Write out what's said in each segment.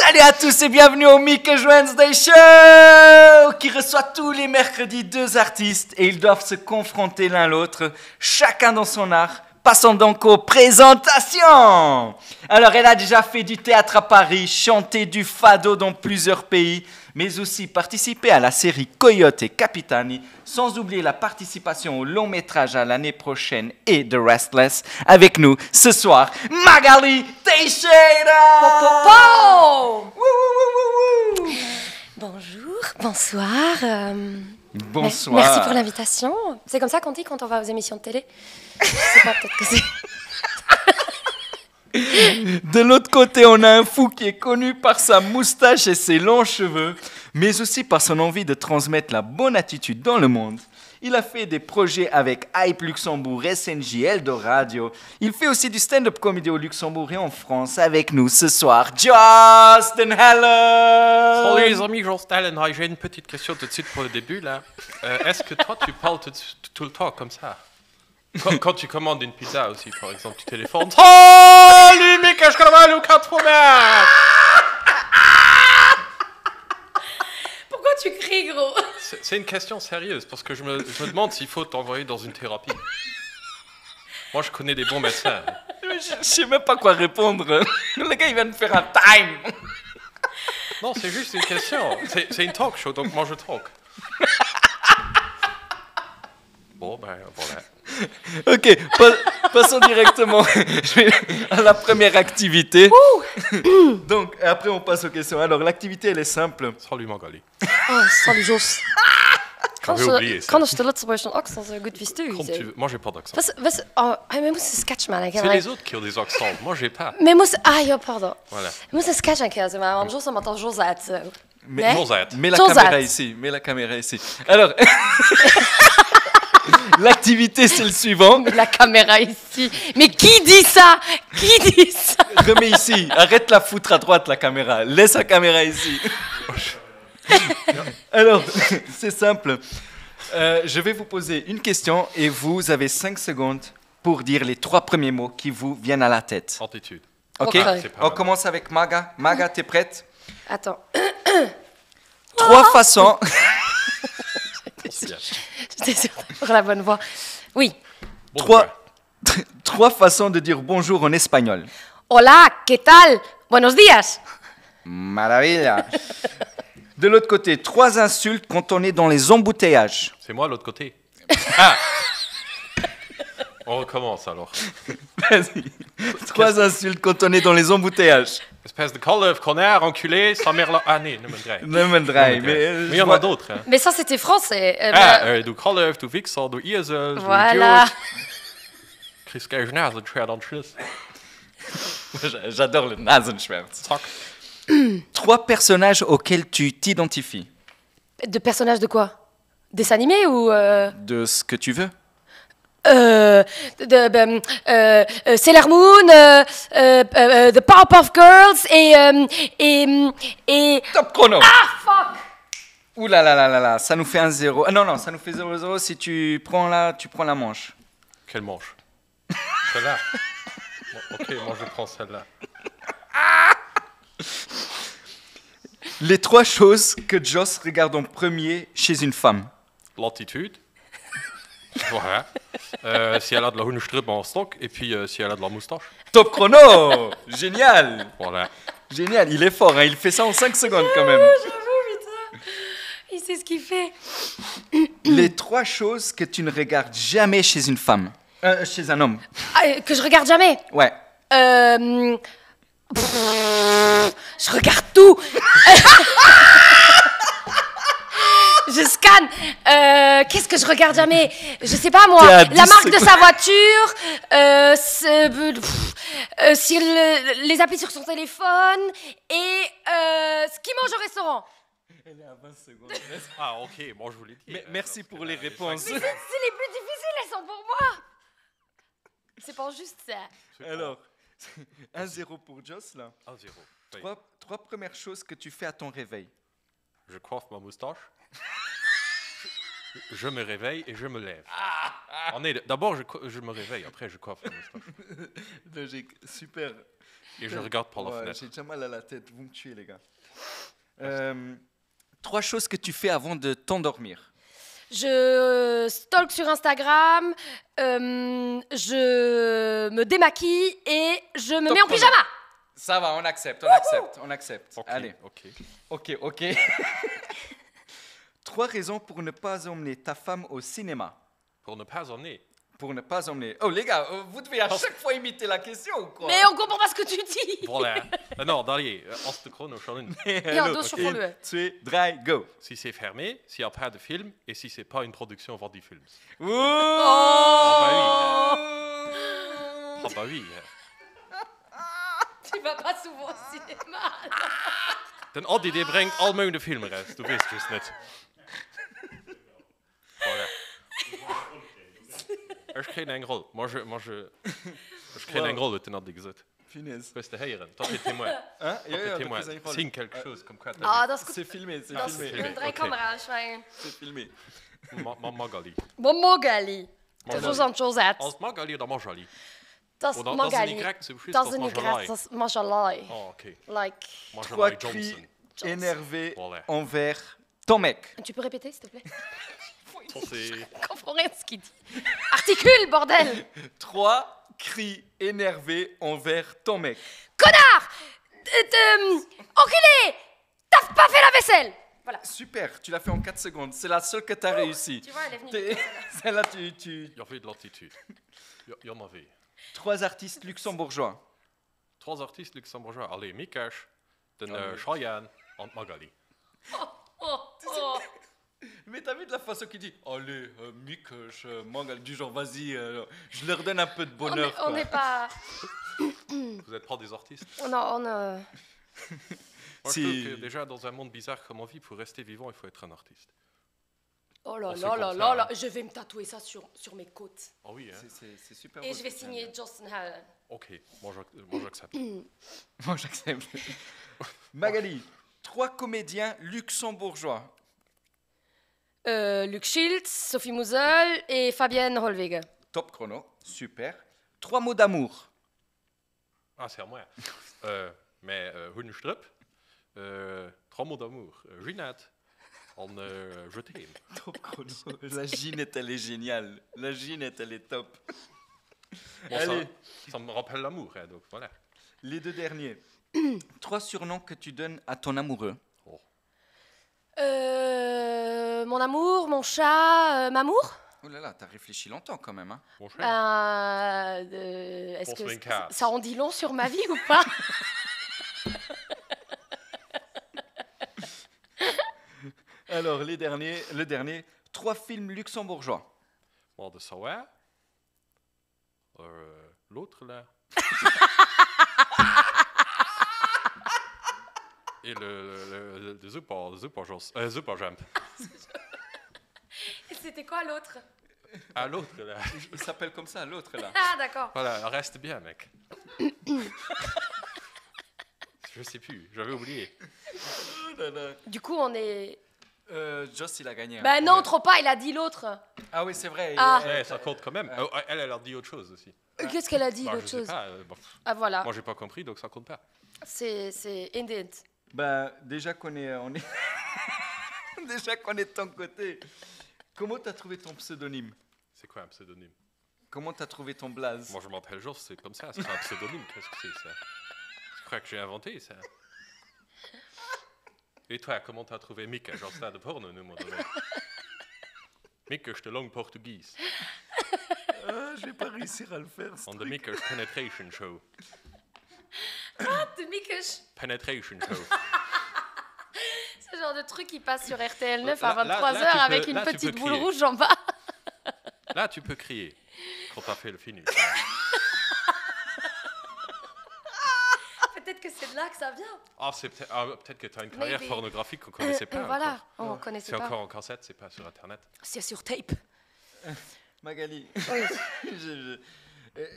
Salut à tous et bienvenue au Mickey's Wednesday Show qui reçoit tous les mercredis deux artistes et ils doivent se confronter l'un l'autre, chacun dans son art. Passons donc aux présentations. Alors, elle a déjà fait du théâtre à Paris, chanté du fado dans plusieurs pays, mais aussi participé à la série Coyote et Capitani, sans oublier la participation au long métrage à l'année prochaine et The Restless. Avec nous ce soir, Magali Teixeira. Popo. Wouh, wouh, wouh, wouh, wouh. Bonjour, bonsoir. Bonsoir. Merci pour l'invitation. C'est comme ça qu'on dit quand on va aux émissions de télé. Je sais pas, peut-être que c'est... De l'autre côté, on a un fou qui est connu par sa moustache et ses longs cheveux, mais aussi par son envie de transmettre la bonne attitude dans le monde. Il a fait des projets avec Hype Luxembourg, SNJ, Eldoradio. Il fait aussi du stand-up comedy au Luxembourg et en France. Avec nous ce soir, Justin Heller. Salut les amis, Jean Stalin. J'ai une petite question tout de suite pour le début là. Est-ce que toi tu parles tout le temps comme ça quand tu commandes une pizza aussi, par exemple, tu téléphones. Salut Mika, je commande au 4 fromages. Pourquoi tu cries, gros? C'est une question sérieuse parce que je me demande s'il faut t'envoyer dans une thérapie. Moi je connais des bons médecins. Je sais même pas quoi répondre. Le gars il vient de faire un time. Non, c'est juste une question. C'est une talk show, donc moi je talk. Bon, ben voilà. Ok, passons directement à la première activité. Donc, après on passe aux questions. Alors, l'activité, elle est simple. Salut Magali. Oh, salut Jos. J'avais oublié ça. Kan je de Lutzeburgischen accent zo gut wie du? Comme tu veux. Moi j'ai pas d'accent. Mais moest een sketch maken. C'est les autres qui ont des accents, moi j'ai pas. Mais moest... Ah, ja, pardon. Voilà. Moest een sketch maken, zo, maar want Jos had al Jos uit. Zo. Mais, Josette. mets la Josette. caméra ici. Mets la caméra ici. Alors, l'activité, c'est le suivant. Mais la caméra ici. Mais qui dit ça? Qui dit ça? Remets ici. Arrête la foutre à droite, la caméra. Laisse la caméra ici. Alors, c'est simple. Je vais vous poser une question et vous avez 5 secondes pour dire les 3 premiers mots qui vous viennent à la tête. Attitude. Ok, Ok. C'est pas on mal. commence avec Maga. Maga, t'es prête? Attends. 3 façons. J'étais sûre d'avoir la bonne voix. Oui. Bon, 3 façons de dire bonjour en espagnol. Hola, ¿qué tal? Buenos días. Maravilla. De l'autre côté, 3 insultes quand on est dans les embouteillages. c'est moi l'autre côté. Ah. On recommence alors. Vas-y. 3 insultes quand on est dans les embouteillages. Espèce de colleuf, connard, enculé, sa mère là. Ah nee, ne me draai. Ne me draai, Mais il y en a d'autres. Hein. Mais ça, c'était français. Du colleuf, du Wichser, du Iersel, du Voilà. Idiot. Chris Geijner, het schwer dan Schluss. J'adore le Nasenschmerz. Zack. 3 personnages auxquels tu t'identifies. De personnages de quoi? Dessin animé ou... De ce que tu veux. Sailor Moon, The Powerpuff Girls et... Top chrono. Ah, fuck! Ouh là là là là là, ça nous fait 1-0. Ah non, non, ça nous fait 0-0 si tu prends la manche. Quelle manche? Celle-là. Bon, ok, moi je prends celle-là. Les 3 choses que Joss regarde en premier chez une femme. L'attitude. Voilà. Si elle a de la hundestrip en stock, et puis si elle a de la moustache. Top chrono. Génial. Voilà. Génial, il est fort, hein. Il fait ça en 5 secondes quand même. J'avoue, putain. Il sait ce qu'il fait. Les 3 choses que tu ne regardes jamais chez une femme. Chez un homme. Ah, que je regarde jamais. Ouais. Je regarde tout. Je scanne. Qu'est-ce que je regarde jamais? Je sais pas moi. T'es à La 10 marque de secondes. sa voiture. Si les applis sur son téléphone et ce qu'il mange au restaurant. Elle est à 20 secondes. Ah ok, bon je vous l'ai dit. Merci pour les réponses. C'est les plus difficiles, elles sont pour moi. C'est pas juste ça. Alors, 1-0 pour Joss là. 1-0. Oui. 3 premières choses que tu fais à ton réveil. Je coiffe ma moustache. Je me réveille et je me lève. D'abord je me réveille, après je coiffe ma moustache. Logique, super. et je regarde par la Ouais, fenêtre. j'ai déjà mal à la tête, vous me tuez les gars. 3 choses que tu fais avant de t'endormir. Je stalk sur Instagram, je me démaquille et je me Top mets en chrono. pyjama. Ça va, on accepte. Ok, Allez, ok. ok. 3 raisons pour ne pas emmener ta femme au cinéma. Pour ne pas emmener. Pour ne pas emmener... Oh les gars, vous devez à chaque fois imiter la question ou quoi? Mais on comprend pas ce que tu dis. Voilà. Non, Dali, als de chrono schon in. Ja, dus voor jullie. 1, 2, 3, go. Si c'est fermé, s'il n'y a pas de film, et si c'est pas une production Vandy Films. Ouh. Ah bah oui. Tu vas pas souvent au cinéma. Den Adi, die brengt al mijn filmen raus. Du weißt es nicht. Voilà. Ich kenne eine Rolle. Ich kenne eine Rolle, den Adi gesagt. Finesse. Weißt du, Herren, das est témoin. Hein? Ja, ja, Témoin. t'as pris ça, Sing quelque chose comme quoi. Ah, dat is goed. C'est filmé, c'est Dat is filmé. filmé. een drie Oké. camera, Schwein. C'est filmé. Magali. Bon, Magali. Magali. Dat is een Josette. Als Magali oder Magali? Dat is Oder das ist Magali. nicht korrekt, so schießt Dat das is niet Magali. correct, dat is Majalai. Oh, okay. Like. 3 Magali cris Johnson. énervés Voilà. envers ton mec. Tu peux répéter, s'il te plaît? Ça, c'est... Je comprends rien de ce qu'il dit. Articule, bordel! 3 cris énervés envers ton mec. Connard! Enculé! T'as pas fait la vaisselle! Voilà. Super, tu l'as fait en 4 secondes. C'est la seule que tu as réussi. Tu vois, elle est venue. T'es- Celle-là, tu... Il y avait de l'attitude. Il y en avait. 3 artistes luxembourgeois. 3 artistes luxembourgeois. Allez, Mikash, den Allez. Cheyenne und Magali. Oh. Mais t'as vu de la façon qu'il dit allez, Mick, Mangal, du genre vas-y, je leur donne un peu de bonheur. On n'est pas. Vous n'êtes pas des artistes? On Moi, Si. je trouve que déjà, dans un monde bizarre comme on vit, pour rester vivant, il faut être un artiste. Oh là On fait là comme là ça, là hein. là. Je vais me tatouer ça sur mes côtes. Ah oui, hein? C'est super. Et beau je vais ce que tu viens signer de dire. Justin Allen. Ok, moi j'accepte. Moi, j'accepte. Magali, 3 comédiens luxembourgeois. Luc Schiltz, Sophie Mouzel et Fabienne Holwege. Top chrono, super. 3 mots d'amour. Ah, c'est à moi. Mais Hundestrup, 3 mots d'amour. Ginette, en je t'aime. Top chrono. La Ginette, elle est géniale. La Ginette, elle est top. Bon, Allez. ça me rappelle l'amour, hein, donc voilà. Les 2 derniers. 3 surnoms que tu donnes à ton amoureux. Oh. Mon amour, mon chat, Mamour. Oh là là, t'as réfléchi longtemps quand même. Hein. Mon cher. Est-ce Pour que swing cats. ça en dit long sur ma vie ou pas? Alors, le dernier. 3 films luxembourgeois. Bon, de savoir. L'autre là. Et le Super Jump. C'était quoi l'autre? Ah, l'autre là. Il s'appelle comme ça, l'autre là. Ah, d'accord. Voilà, reste bien, mec. Je sais plus, j'avais oublié. Oh là là. Du coup, on est. Joss, il a gagné. Bah non, trop pas, il a dit l'autre. Ah oui, c'est vrai. Ah. Ouais, ça compte quand même. Elle a dit autre chose aussi. Qu'est-ce qu'elle a dit, Bah, l'autre je sais chose? pas. Bon, Ah, voilà. moi, j'ai pas compris, donc ça compte pas. C'est indeed. Bah, déjà qu'on est, déjà qu'on est de ton côté. Comment t'as trouvé ton pseudonyme? C'est quoi un pseudonyme? Comment t'as trouvé ton blaze? Moi, je m'appelle Joss, c'est comme ça, c'est un pseudonyme. Qu'est-ce que c'est ça? Je crois que j'ai inventé ça. Et toi, comment t'as trouvé Mick? Genre ça de porno, nous, mon donné. Mick, je te langue portugais. Ah, je vais pas réussir à le faire. On the Mick Penetration Show. De Mikesh. Penetration Show. Ce genre de truc qui passe sur RTL 9 Là, à là, 23h là, tu peux- avec une là, tu petite peux boule crier. rouge en bas. Là, tu peux crier quand t'as fait le finish. Peut-être que c'est de là que ça vient. Ah, c'est peut-être que t'as une carrière Maybe. pornographique qu'on connaissait pas. Voilà, encore. on connaissait C'est pas. encore en cassette, c'est pas sur Internet. C'est sur tape. Magali, Oui.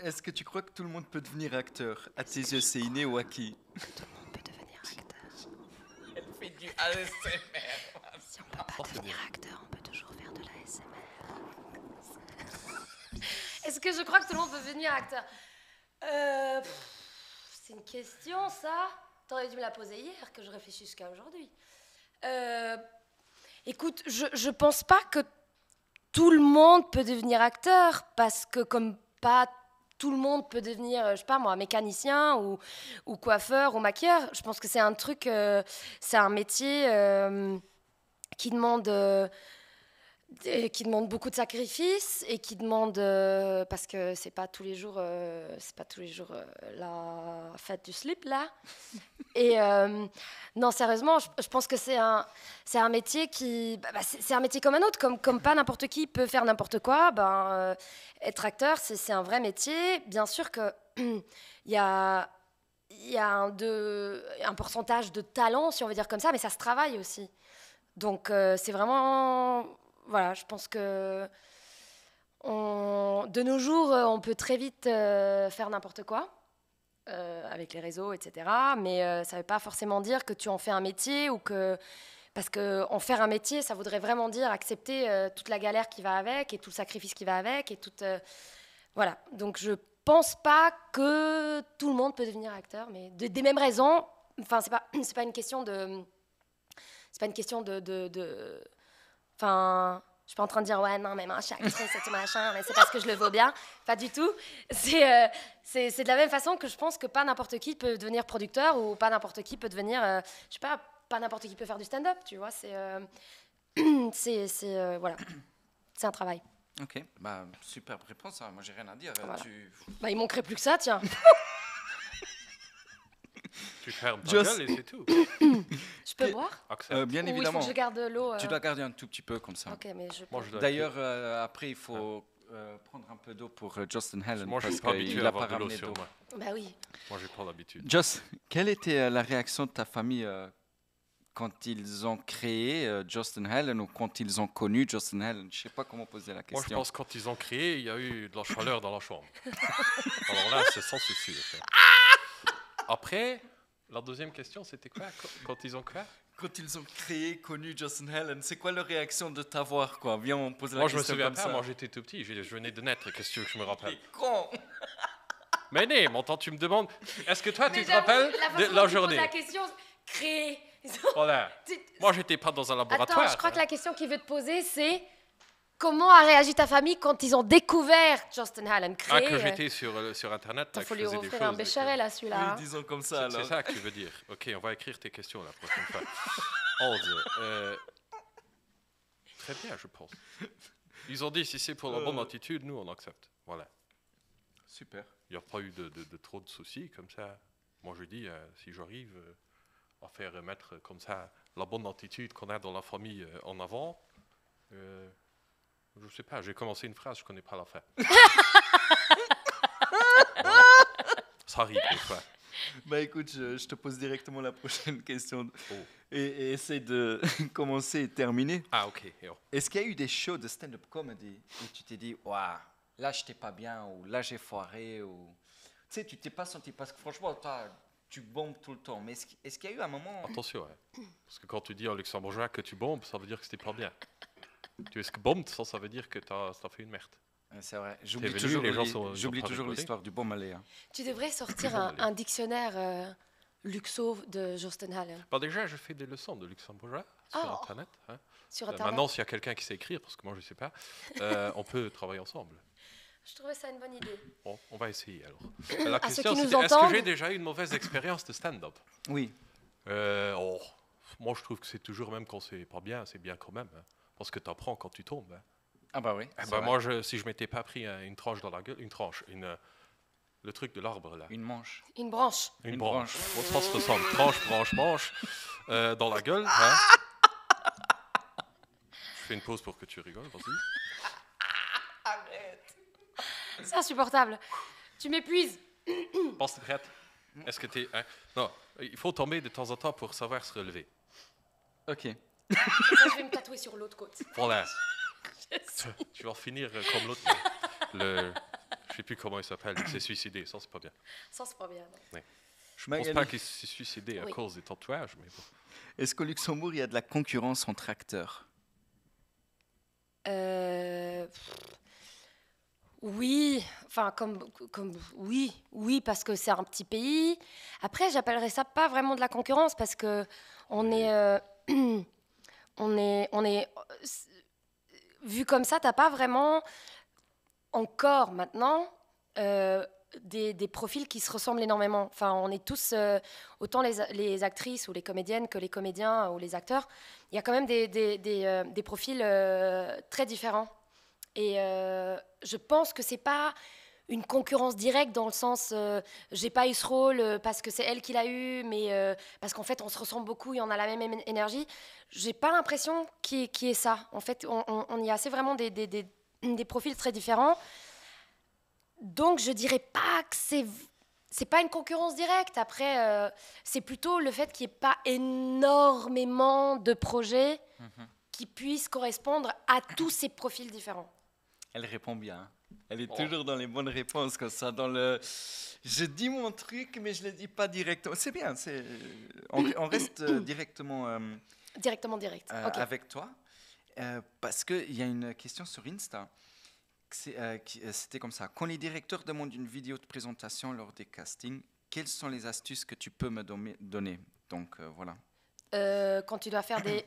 est-ce que tu crois que tout le monde peut devenir acteur? À tes yeux, c'est inné ou acquis? Tout le monde peut devenir acteur. Elle fait du ASMR. Si on peut pas devenir acteur, on peut toujours faire de l'ASMR. Est-ce que je crois que tout le monde peut devenir acteur? C'est une question, ça? T'aurais dû me la poser hier, que je réfléchis jusqu'à aujourd'hui. Écoute, je pense pas que tout le monde peut devenir acteur, parce que comme pas tout le monde peut devenir, je sais pas moi, mécanicien ou coiffeur ou maquilleur, je pense que c'est un truc, c'est un métier qui demande beaucoup de sacrifices et qui demande parce que c'est pas tous les jours la fête du slip là. Et non, sérieusement, je pense que c'est un métier qui c'est un métier comme un autre, comme pas n'importe qui peut faire n'importe quoi. Être acteur, c'est un vrai métier. Bien sûr que il y a un pourcentage de talent, si on veut dire comme ça, mais ça se travaille aussi. Donc c'est vraiment, voilà, je pense que de nos jours, on peut très vite faire n'importe quoi avec les réseaux, etc. Mais ça ne veut pas forcément dire que tu en fais un métier ou que... Parce qu'en faire un métier, ça voudrait vraiment dire accepter toute la galère qui va avec et tout le sacrifice qui va avec. Et voilà. Donc je ne pense pas que tout le monde peut devenir acteur, mais des mêmes raisons. Enfin, c'est pas une question de... C'est pas une question de... Enfin, je suis pas en train de dire, ouais, non, mais moi, je suis actrice et tout machin, mais c'est parce que je le vaux bien. Pas du tout. C'est de la même façon que je pense que pas n'importe qui peut devenir producteur ou pas n'importe qui peut devenir, je sais pas n'importe qui peut faire du stand-up, tu vois. Voilà. C'est un travail. Ok, superbe réponse, hein. Moi j'ai rien à dire. Voilà. Il manquerait plus que ça, tiens. Tu fermes ta gueule et c'est tout. Je peux boire bien ou évidemment. Il faut que je garde l'eau. Tu dois garder un tout petit peu comme ça. Ok, mais D'ailleurs, après, il faut prendre un peu d'eau pour Justin Helen. Moi, je parce suis pas habitué qu'il à a pas avoir de l'eau ramené sur d'eau. moi. Bah oui. Moi, j'ai pas l'habitude. Joss, quelle était la réaction de ta famille quand ils ont créé Justin Helen ou quand ils ont connu Justin Helen? Je sais pas comment poser la question. Moi, je pense que quand ils ont créé, il y a eu de la chaleur dans la chambre. Alors là, c'est sans souci. Après, la deuxième question, c'était quoi? Quand ils ont quoi? Quand ils ont créé, connu Justin Helen, c'est quoi leur réaction de t'avoir, quoi? Viens, on pose la Moi, question. je me souviens comme pas. ça. Moi, j'étais tout petit. Je venais de naître. Qu'est-ce que tu veux que je me rappelle? T'es con. Mais né, mon temps, tu me demandes. Est-ce que toi, tu te rappelles de la journée? La question, créer. Voilà. Moi, j'étais pas dans un laboratoire. Attends, je crois que la question qu'il veut te poser, c'est comment a réagi ta famille quand ils ont découvert Justin Helen créé? Que j'étais sur Internet. Il faut lui offrir un bécharel à celui-là. Oui, disons comme ça, alors. C'est ça que tu veux dire. Ok, on va écrire tes questions la prochaine fois. 11. Très bien, je pense. Ils ont dit, si c'est pour la bonne attitude, nous, on accepte. Voilà. Super. Il n'y a pas eu de trop de soucis comme ça. Moi, je dis, si j'arrive à faire mettre comme ça la bonne attitude qu'on a dans la famille en avant, je sais pas, j'ai commencé une phrase, je connais pas la fin. Voilà. Ça arrive des fois. Écoute, je te pose directement la prochaine question. Et essaie de commencer et terminer. Ah, ok. Est-ce qu'il y a eu des shows de stand-up comedy où tu t'es dit, waouh, là, j'étais pas bien, ou là, j'ai foiré, ou... Tu sais, tu t'es pas senti, parce que franchement, toi, tu bombes tout le temps. Mais est-ce qu'il y a eu un moment... Attention, hein. Parce que quand tu dis en luxembourgeois que tu bombes, ça veut dire que c'était pas bien. Tu es que bombe, ça veut dire que t'as fait une merde. C'est vrai. J'oublie toujours l'histoire du bomb aller. Hein. Tu devrais sortir un dictionnaire luxo de Justin Helen. Déjà, je fais des leçons de luxembourgeois sur Internet. Hein. Sur Internet. Maintenant, s'il y a quelqu'un qui sait écrire, parce que moi, je sais pas, on peut travailler ensemble. Je trouvais ça une bonne idée. Bon, on va essayer alors. La question, c'est est-ce que j'ai déjà eu une mauvaise expérience de stand-up? Oui. Moi, je trouve que c'est toujours, même quand c'est pas bien, c'est bien quand même. Hein, parce que tu apprends quand tu tombes. Hein. Ah bah oui. Moi, si je m'étais pas pris une tranche dans la gueule, le truc de l'arbre là. Une manche. Une branche. Une branche. Bon, ça se ressemble. Tranche, branche, manche dans la gueule. Hein. Je fais une pause pour que tu rigoles, vas-y. Arrête. C'est insupportable. Tu m'épuises. Pense-tu prête? Est-ce que t'es... Hein? Non, il faut tomber de temps en temps pour savoir se relever. Ok. Ça, je vais me tatouer sur l'autre côte. Voilà. Tu vas finir comme l'autre. Je sais plus comment il s'appelle. Il s'est suicidé. Ça, c'est pas bien. Ça, c'est pas bien. Oui. Je pense pas qu'il s'est suicidé à cause des tatouages. Mais bon. Est-ce qu'au Luxembourg, il y a de la concurrence entre acteurs? Oui, enfin oui, parce que c'est un petit pays. Après, j'appellerais ça pas vraiment de la concurrence parce que on est, on est vu comme ça, t'as pas vraiment encore maintenant des profils qui se ressemblent énormément. Enfin, on est tous autant les actrices ou les comédiennes que les comédiens ou les acteurs. Il y a quand même des profils très différents. Et je pense que c'est pas une concurrence directe dans le sens j'ai pas eu ce rôle parce que c'est elle qui l'a eu, mais parce qu'en fait on se ressemble beaucoup et on a la même énergie. J'ai pas l'impression qu'il y ait ça. En fait, on y a assez vraiment des profils très différents. Donc je dirais pas que c'est pas une concurrence directe. Après, c'est plutôt le fait qu'il n'y ait pas énormément de projets qui puissent correspondre à tous ces profils différents. Elle répond bien. Elle est toujours dans les bonnes réponses, comme ça. Dans le... Je dis mon truc, mais je ne le dis pas directement. C'est bien. On reste directement Directement direct. Ok. avec toi. Parce qu'il y a une question sur Insta. C'était comme ça. Quand les directeurs demandent une vidéo de présentation lors des castings, quelles sont les astuces que tu peux me donner? Donc, voilà. Quand tu dois faire des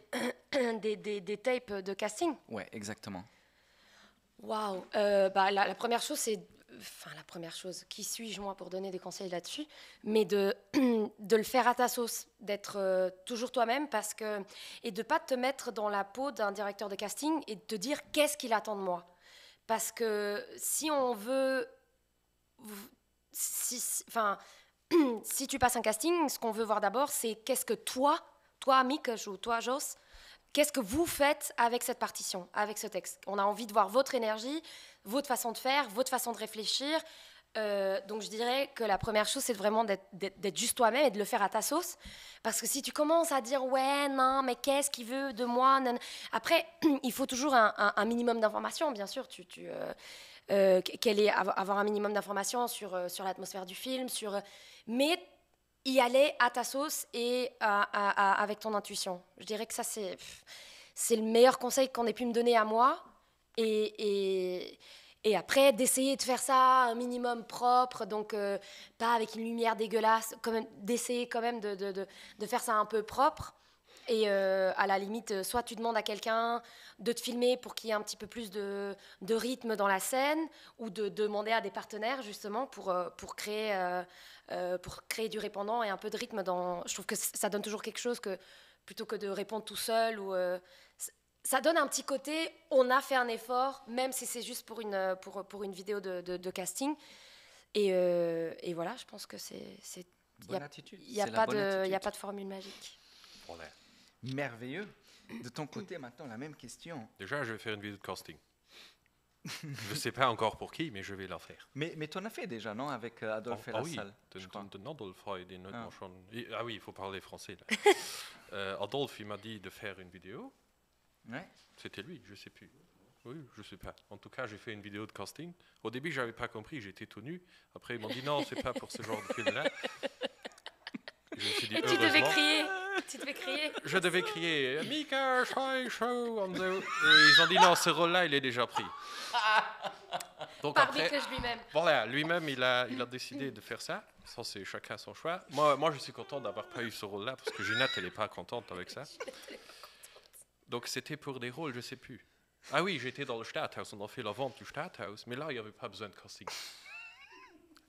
tapes de casting? Ouais, exactement. Waouh. La première chose, c'est... Enfin, la première chose, qui suis-je moi pour donner des conseils là-dessus? Mais de le faire à ta sauce, d'être toujours toi-même et de ne pas te mettre dans la peau d'un directeur de casting et de te dire qu'est-ce qu'il attend de moi. Parce que si on veut... Si tu passes un casting, ce qu'on veut voir d'abord, c'est qu'est-ce que toi Mick ou toi Joss, qu'est-ce que vous faites avec cette partition, avec ce texte? On a envie de voir votre énergie, votre façon de faire, votre façon de réfléchir. Donc je dirais que la première chose, c'est vraiment d'être juste toi-même et de le faire à ta sauce. Parce que si tu commences à dire « ouais, non, mais qu'est-ce qu'il veut de moi ?» Après, il faut toujours un minimum d'informations, bien sûr. Avoir un minimum d'informations sur l'atmosphère du film, mais y aller à ta sauce et avec ton intuition. Je dirais que ça, c'est le meilleur conseil qu'on ait pu me donner à moi. Et après, d'essayer de faire ça un minimum propre, donc pas avec une lumière dégueulasse, d'essayer quand même de faire ça un peu propre. Et à la limite, soit tu demandes à quelqu'un de te filmer pour qu'il y ait un petit peu plus de rythme dans la scène, ou de demander à des partenaires justement pour créer du répondant et un peu de rythme dans... Je trouve que ça donne toujours quelque chose plutôt que de répondre tout seul. Ça donne un petit côté, on a fait un effort, même si c'est juste pour une vidéo de casting. Et voilà, je pense que c'est bonne attitude. Il n'y a pas de formule magique. Voilà. Merveilleux. De ton côté, maintenant, la même question. Déjà, je vais faire une vidéo de casting. Je ne sais pas encore pour qui, mais je vais la faire. Mais tu en as fait déjà, non? Avec Adolphe et la salle. Ah oui, il faut parler français. Là. Adolphe, il m'a dit de faire une vidéo. Ouais. C'était lui, je ne sais plus. Oui, je ne sais pas. En tout cas, j'ai fait une vidéo de casting. Au début, je n'avais pas compris, j'étais tout nu. Après, ils m'ont dit non, c'est pas pour ce genre de film-là. Je me suis dit, et tu devais crier. Je devais crier Mika, show, on the... Et ils ont dit non, ce rôle-là, il est déjà pris. Donc par après, Mick lui-même. Voilà, lui-même, il a décidé de faire ça. Ça, c'est chacun son choix. Moi, je suis content d'avoir pas eu ce rôle-là parce que Ginette, elle n'est pas contente avec ça. Donc c'était pour des rôles, je sais plus. Ah oui, j'étais dans le Stadthaus, on a fait la vente du Stadthaus, mais là, il n'y avait pas besoin de casting.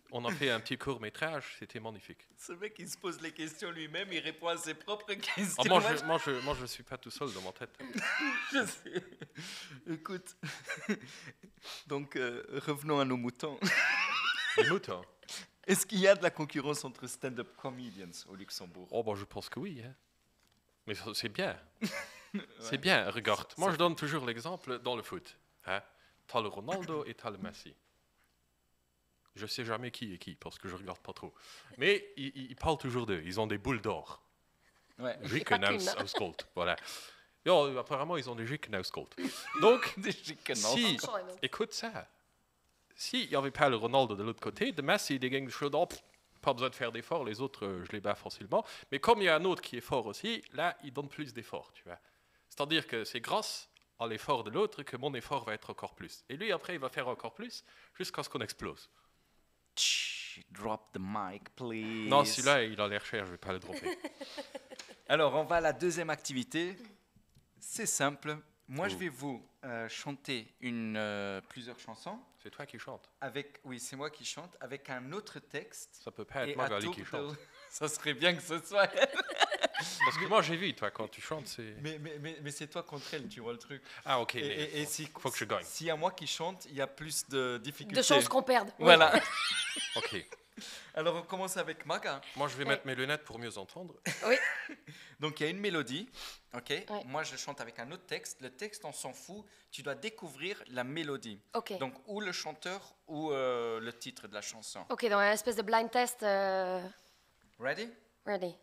On a fait un petit court-métrage, c'était magnifique. Ce mec, il se pose les questions lui-même, il répond à ses propres questions. Moi, je suis pas tout seul dans ma tête. Je sais. Écoute, donc revenons à nos moutons. Les moutons. Est-ce qu'il y a de la concurrence entre stand-up comedians au Luxembourg? Oh, bah, je pense que oui. Hein. Mais c'est bien. C'est bien, regarde. Moi, je donne toujours l'exemple dans le foot. Hein. T'as le Ronaldo et t'as le Messi. Je sais jamais qui est qui, parce que je regarde pas trop. Mais ils parlent toujours d'eux. Ils ont des boules d'or. Ouais. Gickenhausgold. Voilà. Yo, apparemment, ils ont des Gickenhausgold. Donc, écoute ça. S'il n'y avait pas le Ronaldo de l'autre côté, de Messi, des gangs de chaud, pas besoin de faire d'efforts. Les autres, je les bats facilement. Mais comme il y a un autre qui est fort aussi, là, il donne plus d'efforts, tu vois. C'est-à-dire que c'est grâce à l'effort de l'autre que mon effort va être encore plus. Et lui, après, il va faire encore plus jusqu'à ce qu'on explose. Chut, drop the mic, please. Non, celui-là, il a l'air cher, je vais pas le dropper. Alors, on va à la deuxième activité. C'est simple. Moi, je Oh. vais vous chanter plusieurs chansons. C'est toi qui chantes. Oui, c'est moi qui chante avec un autre texte. Ça peut pas Et être à Magali tour qui de- chante. Ça serait bien que ce soit. Parce que moi, j'ai vu, toi, quand tu chantes, c'est... mais c'est toi contre elle, tu vois le truc. Ah, ok, mais Et faut que je gagne. S'il y a moi qui chante, il y a plus de difficultés. De chances qu'on perde. Oui. Voilà. Ok. Alors, on commence avec Maga. Moi, je vais mettre mes lunettes pour mieux entendre. Oui. Donc, il y a une mélodie. Ok. Ouais. Moi, je chante avec un autre texte. Le texte, on s'en fout. Tu dois découvrir la mélodie. Ok. Donc, ou le chanteur ou le titre de la chanson. Ok, dans une espèce de blind test. Ready? Ready.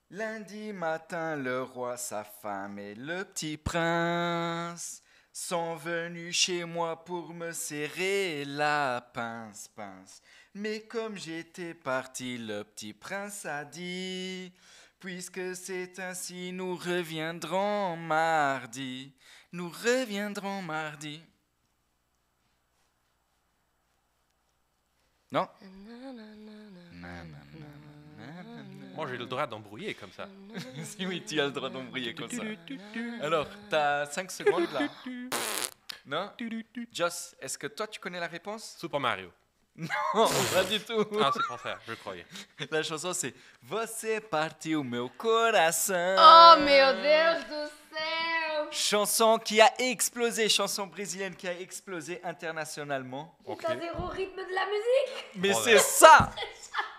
Lundi matin, le roi, sa femme et le petit prince sont venus chez moi pour me serrer la pince. Mais comme j'étais parti, le petit prince a dit: puisque c'est ainsi, nous reviendrons mardi. Nous reviendrons mardi. Non? Moi, j'ai le droit d'embrouiller comme ça. Si oui, tu as le droit d'embrayer comme ça. Alors, tu as 5 secondes là. Non? Joss, est-ce que toi tu connais la réponse? Super Mario. Non, pas du tout. Ah, c'est pour ça, je croyais. La chanson c'est Você partiu meu coração. Oh, meu Deus do céu! Chanson qui a explosé, chanson brésilienne qui a explosé internationalement. Ok. T'as zéro rythme de la musique? Mais Voilà. c'est ça!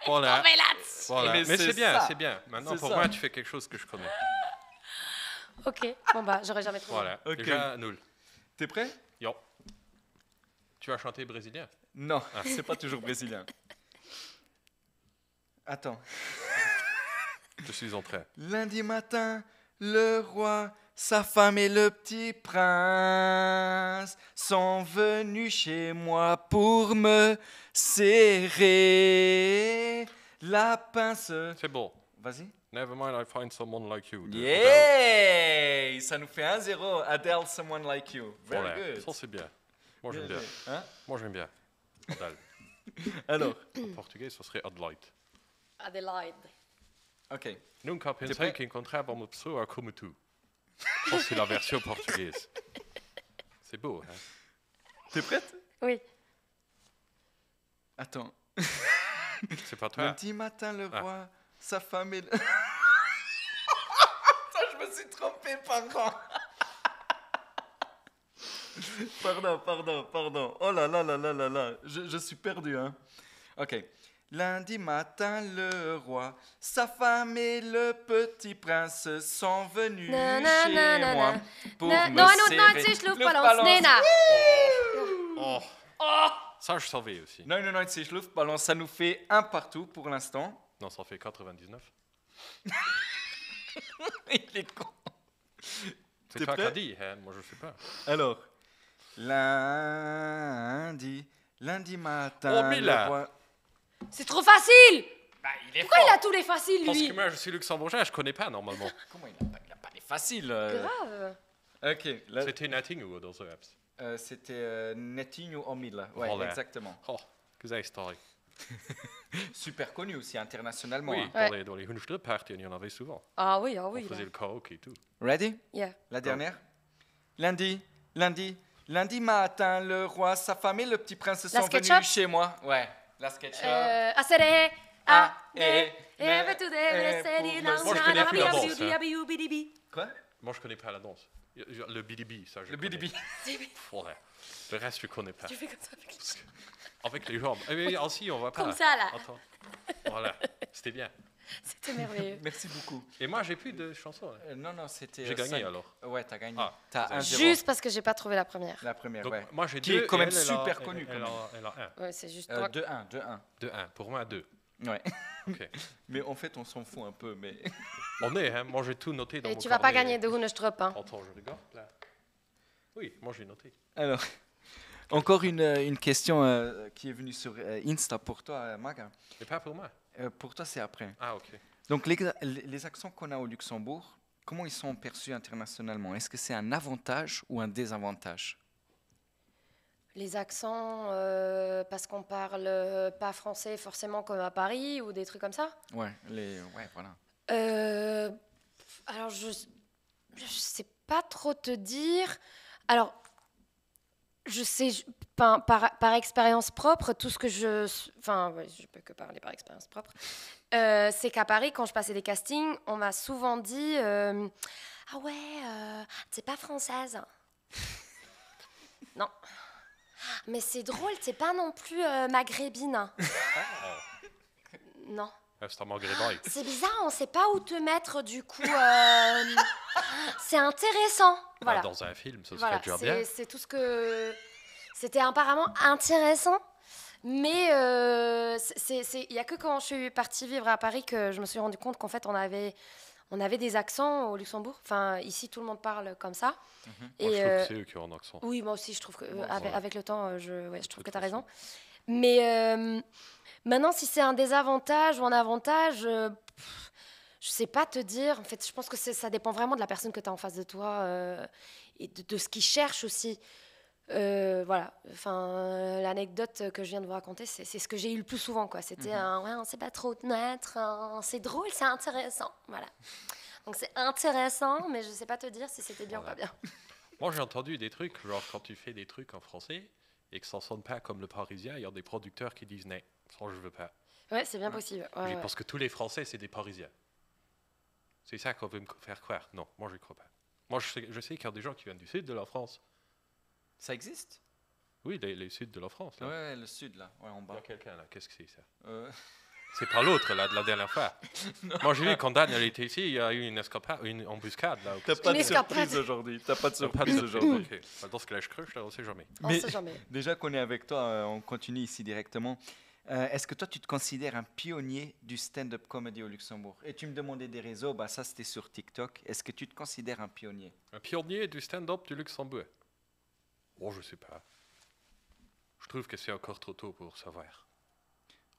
Voilà. Tombé là-dessus. Voilà. Mais Mais c'est c'est bien, ça. c'est bien. Maintenant, C'est pour ça. moi, tu fais quelque chose que je connais. Ok, bon bah, j'aurais jamais trouvé. Voilà. Ok. Déjà, nul. T'es prêt? Yo. Tu as chanté brésilien? Non, c'est pas toujours brésilien. Attends. Je suis en train. Lundi matin, le roi, sa femme et le petit prince sont venus chez moi pour me serrer la pince. C'est bon. Vas-y. Never mind, I find someone like you. de Adele. Yeah! Ça nous fait 1-0. Adele, someone like you. Very Voilà. good. Ça, c'est bien. Moi, j'aime bien. Hein? Moi, j'aime bien. Adele. Alors, En portugais, ce serait Adelaide. Adelaide. ok. Nunca prêt? pensei que encontrava uma pessoa como tu. Ça, c'est la version portugaise. C'est beau, hein? T'es prête? Oui. Attends. C'est pas toi? Lundi matin, le Ah. roi, sa femme et le... Attends, je me suis trompé, pardon. Pardon. Oh là là là là là là. Je suis perdu, hein. Ok. Lundi matin, le roi, sa femme et le petit prince sont venus Na, na, chez na, na, moi na. pour Na- me Non, serrer. non, c'est Luftballons. Nena. Oh. Ça, je savais aussi. Non, c'est Luftballon. Ça nous fait 1 partout pour l'instant. Non, ça fait 99. Il est con. C'est T'es toi qui prêt? as dit, hein? Moi, je sais pas. Alors, lundi matin, Oh, Mila. le roi... C'est trop facile! Bah, il est Pourquoi fort. il a tous les faciles, Parce lui? que moi, je suis luxembourgeois, je connais pas normalement. Comment il a pas les faciles Grave. Ok, là, C'était Nating ou dans The Apps? c'était Netinho Omila. Ouais, Voilà. exactement. Oh, que c'est historique. Super connu aussi internationalement. Oui, hein. dans les Hunchtre parties, il y en avait souvent. Ah oui, On là. faisait le karaoké et tout. Ready? Yeah. La dernière. Lundi matin, le roi, sa femme et le petit prince sont SketchUp? venus chez moi. Ouais, la SketchUp. Acere. Ah, Moi, je connais plus la danse, Quoi? Moi, je connais pas la danse. Le BDB, ça, je Le connais. BDB. Voilà. Le reste, je connais pas. Tu fais comme ça avec les Avec les jambes. Eh bien, aussi, on voit pas. Comme ça, là. Attends. Voilà, c'était bien. C'était merveilleux. Merci beaucoup. Et moi, j'ai plus de chansons. Hein. Non, c'était... J'ai gagné 5. alors. Ouais, t'as gagné. Ah, T'as vous avez- 1-0. Juste parce que j'ai pas trouvé la première. La première, Donc, ouais. moi, j'ai Qui 2. est quand même et elle, super elle a- connue, quand Elle, même. elle a 1. Ouais, c'est juste toi. 2-1. 2-1. Pour moi, 2. Ouais. Ok. Mais en fait, on s'en fout un peu, mais... On est, hein. Moi, j'ai tout noté dans Et mon tu vas pas carnet. gagner de Hunnestrup, hein. Attends, je regarde là. Oui, moi, j'ai noté. Alors, encore une question qui est venue sur Insta pour toi, Maga. Mais pas pour moi. Pour toi, c'est après. Ah, ok. Donc, les accents qu'on a au Luxembourg, comment ils sont perçus internationalement? Est-ce que c'est un avantage ou un désavantage? Les accents, parce qu'on parle pas français forcément comme à Paris ou des trucs comme ça. Ouais, ouais, voilà. Euh, alors, je sais pas trop te dire. Alors, je sais, par expérience propre, tout ce que enfin, ouais, je peux que parler par expérience propre. C'est qu'à Paris, quand je passais des castings, on m'a souvent dit ah ouais, t'es pas française. Non. Mais c'est drôle, t'es pas non plus maghrébine. Non. C'est un maghrébin. C'est bizarre, on sait pas où te mettre du coup. C'est intéressant. Voilà. Dans un film, ça Voilà, serait déjà bien. c'est tout ce que. C'était apparemment intéressant, mais il y a que quand je suis partie vivre à Paris que je me suis rendu compte qu'en fait on avait des accents au Luxembourg. Enfin, ici tout le monde parle comme ça. Moi, je trouve que c'est eux qui ont un accent. Oui, moi aussi, je trouve que voilà. avec le temps, je trouve que tu as raison. Mais maintenant, si c'est un désavantage ou un avantage, je sais pas te dire. En fait, je pense que ça dépend vraiment de la personne que tu as en face de toi et de ce qu'ils cherchent aussi. Voilà. Enfin, l'anecdote que je viens de vous raconter, c'est ce que j'ai eu le plus souvent, quoi. C'était ouais, on sait pas trop où te mettre. C'est drôle, c'est intéressant. Voilà. Donc c'est intéressant, mais je sais pas te dire si c'était bien ou pas bien. Moi, j'ai entendu des trucs, genre quand tu fais des trucs en français et que ça ne sonne pas comme le parisien, il y a des producteurs qui disent « Non, ça, je veux pas ». Ouais, c'est bien possible. Ouais, Parce que tous les Français, c'est des Parisiens. C'est ça qu'on veut me faire croire. Non, moi, je ne crois pas. Moi, je sais qu'il y a des gens qui viennent du sud de la France. Ça existe? Oui, les sud de la France. Là. Ouais, le sud, là. Ouais, en Il y bas. a quelqu'un, là. Qu'est-ce que c'est, ça C'est pas l'autre, là, de la dernière fois. Moi, j'ai vu quand Dan elle était ici, il y a eu une embuscade, là. T'as pas de surprise aujourd'hui. T'as pas de surprise aujourd'hui. Okay. Dans ce que là, je creuse, on ne sait jamais. On sait jamais. Déjà qu'on est avec toi, on continue ici directement. Est-ce que toi, tu te considères un pionnier du stand-up comedy au Luxembourg? Et tu me demandais des réseaux, bah ça c'était sur TikTok. Est-ce que tu te considères un pionnier? Un pionnier du stand-up du Luxembourg? Bon, je sais pas. Je trouve que c'est encore trop tôt pour savoir.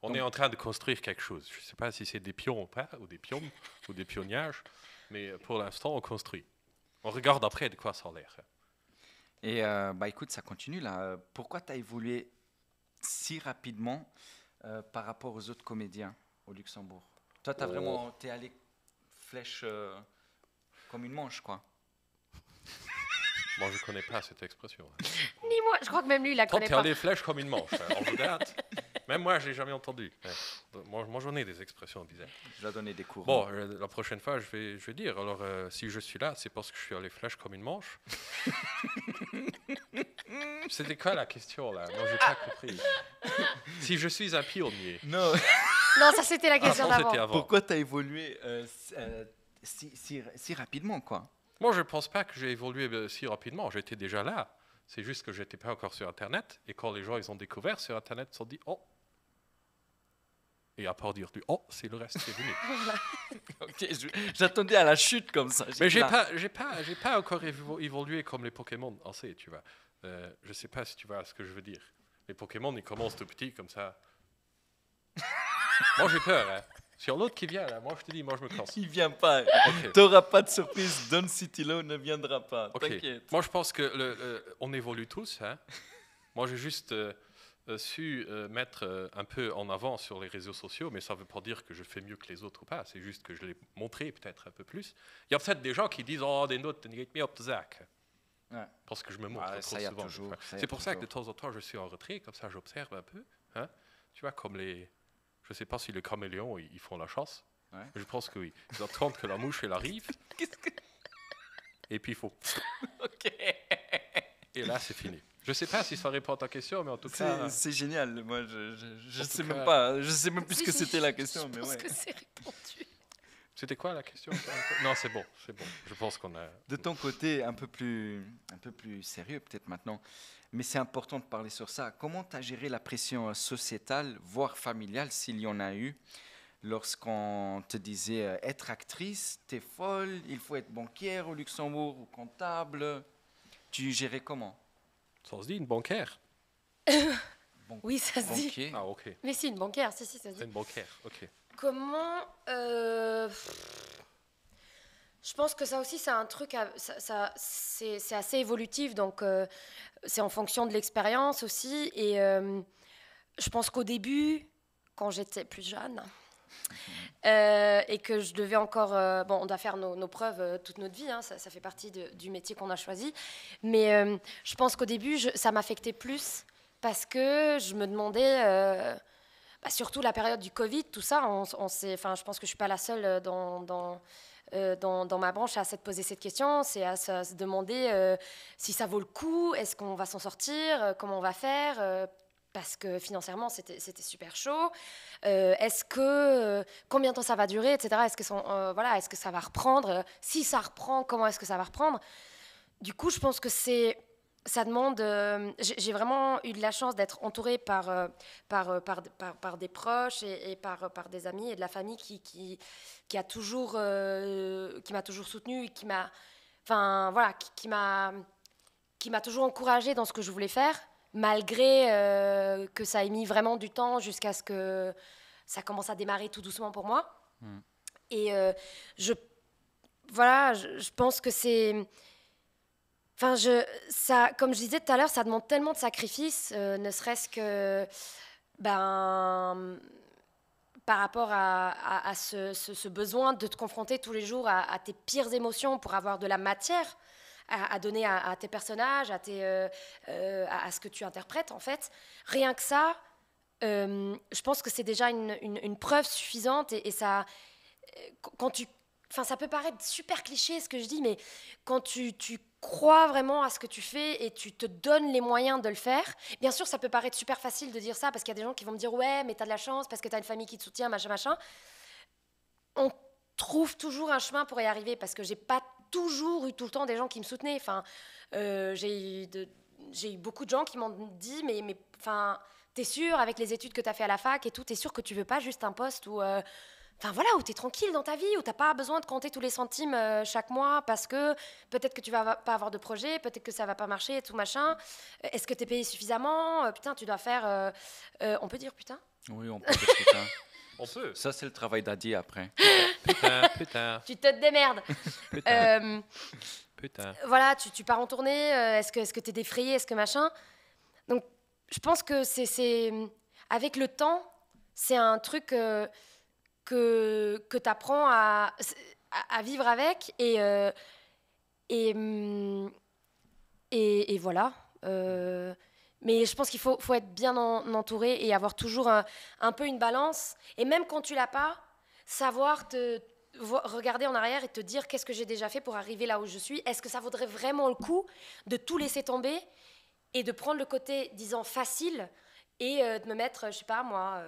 On est en train de construire quelque chose. Je ne sais pas si c'est des pions ou pas, ou des pions, ou des pionniages, mais pour l'instant, on construit. On regarde après de quoi ça a l'air. Et bah écoute, ça continue là. Pourquoi tu as évolué si rapidement par rapport aux autres comédiens au Luxembourg? Toi, t'es allé flèche comme une manche, quoi. Moi, je ne connais pas cette expression. Ni moi, je crois que même lui, il la connaît Toi, pas. t'es allé flèche comme une manche. En vedette. Même moi, je l'ai jamais entendu. Moi, j'en ai des expressions bizarres. Je vais donner des cours. Bon, la prochaine fois, je vais dire. Alors, si je suis là, c'est parce que je suis allé flèche comme une manche. C'était quoi la question, là? Moi, j'ai pas compris. Si je suis un pionnier. Non. Non, ça c'était la question d'avant. Pourquoi tu as évolué si rapidement, quoi? Moi, je pense pas que j'ai évolué si rapidement. J'étais déjà là. C'est juste que j'étais pas encore sur Internet. Et quand les gens ils ont découvert sur Internet, ils se sont dit « Oh !» Et à part dire du « Oh !» c'est le reste qui est venu. Ok, j'attendais à la chute comme ça. Mais j'ai pas encore évolué comme les Pokémon. Ah, tu vois. Je sais pas si tu vois ce que je veux dire. Les Pokémon, ils commencent tout petits comme ça. Moi, j'ai peur. Hein. Sur l'autre qui vient, là, moi, je te dis, moi, je me casse. Il vient pas. Okay. T'auras pas de surprise. Don Citylo ne viendra pas. Okay. T'inquiète. Moi, je pense que on évolue tous. Hein. Moi, j'ai juste su mettre un peu en avant sur les réseaux sociaux, mais ça ne veut pas dire que je fais mieux que les autres ou pas. C'est juste que je l'ai montré peut-être un peu plus. Il y a peut-être des gens qui disent « Oh, des notes, get me up to Zach ». Parce que je me montre trop souvent. C'est pour ça que de temps en temps, je suis en retrait. Comme ça, j'observe un peu. Hein. Tu vois, comme les... Je ne sais pas si les caméléons, ils font la chasse. Ouais. Je pense que oui. Ils attendent que la mouche, elle arrive. Et puis, il faut... Ok. Et là, c'est fini. Je ne sais pas si ça répond à ta question, mais en tout cas... C'est génial. Moi, je sais même pas. Je sais même plus ce que c'était la question. Je pense que c'est répondu. C'était quoi la question? Non, c'est bon. Je pense qu'on a... De ton côté, un peu plus sérieux peut-être maintenant, mais c'est important de parler sur ça. Comment tu as géré la pression sociétale, voire familiale, s'il y en a eu, lorsqu'on te disait être actrice, t'es folle, il faut être banquière au Luxembourg ou comptable? Tu gérais comment? Ça se dit une bancaire? Oui, ça se dit. Ah, ok. Mais si, une bancaire, si, ça se dit. C'est une bancaire, ok. Comment Je pense que ça aussi, c'est un truc, c'est assez évolutif, donc c'est en fonction de l'expérience aussi. Et je pense qu'au début, quand j'étais plus jeune, et que je devais encore... bon, on doit faire nos preuves toute notre vie, hein, ça fait partie du métier qu'on a choisi. Mais je pense qu'au début, ça m'affectait plus parce que je me demandais... surtout la période du Covid, tout ça, je pense que je ne suis pas la seule dans ma branche à se poser cette question, c'est à se demander si ça vaut le coup, est-ce qu'on va s'en sortir, comment on va faire, parce que financièrement c'était super chaud, combien de temps ça va durer, etc. Est-ce que ça va reprendre, si ça reprend, comment est-ce que ça va reprendre. Du coup, je pense que ça demande... j'ai vraiment eu de la chance d'être entourée par des proches et par des amis et de la famille qui m'a toujours soutenue et qui m'a toujours encouragée dans ce que je voulais faire, malgré que ça ait mis vraiment du temps jusqu'à ce que ça commence à démarrer tout doucement pour moi. Et je pense que c'est... comme je disais tout à l'heure, ça demande tellement de sacrifices, ne serait-ce que par rapport à ce besoin de te confronter tous les jours à tes pires émotions pour avoir de la matière à donner à tes personnages, à ce que tu interprètes, en fait. Rien que ça, je pense que c'est déjà une preuve suffisante et ça... Quand tu... ça peut paraître super cliché ce que je dis, mais quand tu crois vraiment à ce que tu fais et tu te donnes les moyens de le faire, bien sûr, ça peut paraître super facile de dire ça parce qu'il y a des gens qui vont me dire « Ouais, mais t'as de la chance parce que t'as une famille qui te soutient, machin. » On trouve toujours un chemin pour y arriver parce que j'ai pas toujours eu tout le temps des gens qui me soutenaient. J'ai eu beaucoup de gens qui m'ont dit « Mais t'es sûr, avec les études que t'as fait à la fac et tout, t'es sûr que tu veux pas juste un poste où... où tu es tranquille dans ta vie, où tu n'as pas besoin de compter tous les centimes chaque mois parce que peut-être que tu vas pas avoir de projet, peut-être que ça va pas marcher et tout machin. Est-ce que tu es payé suffisamment ? Putain, tu dois faire... on peut dire putain ? Oui, on peut dire putain. On peut. Ça, c'est le travail d'Adi après. Putain. Tu te démerdes. Putain. Voilà, tu pars en tournée, est-ce que tu es défrayé, est-ce que machin ? Donc, je pense que c'est... Avec le temps, c'est un truc... que tu apprends à vivre avec et voilà. Mais je pense qu'il faut être bien entouré et avoir toujours un peu une balance. Et même quand tu l'as pas, savoir regarder en arrière et te dire qu'est-ce que j'ai déjà fait pour arriver là où je suis. Est-ce que ça vaudrait vraiment le coup de tout laisser tomber et de prendre le côté, disons, facile et de me mettre, je sais pas moi,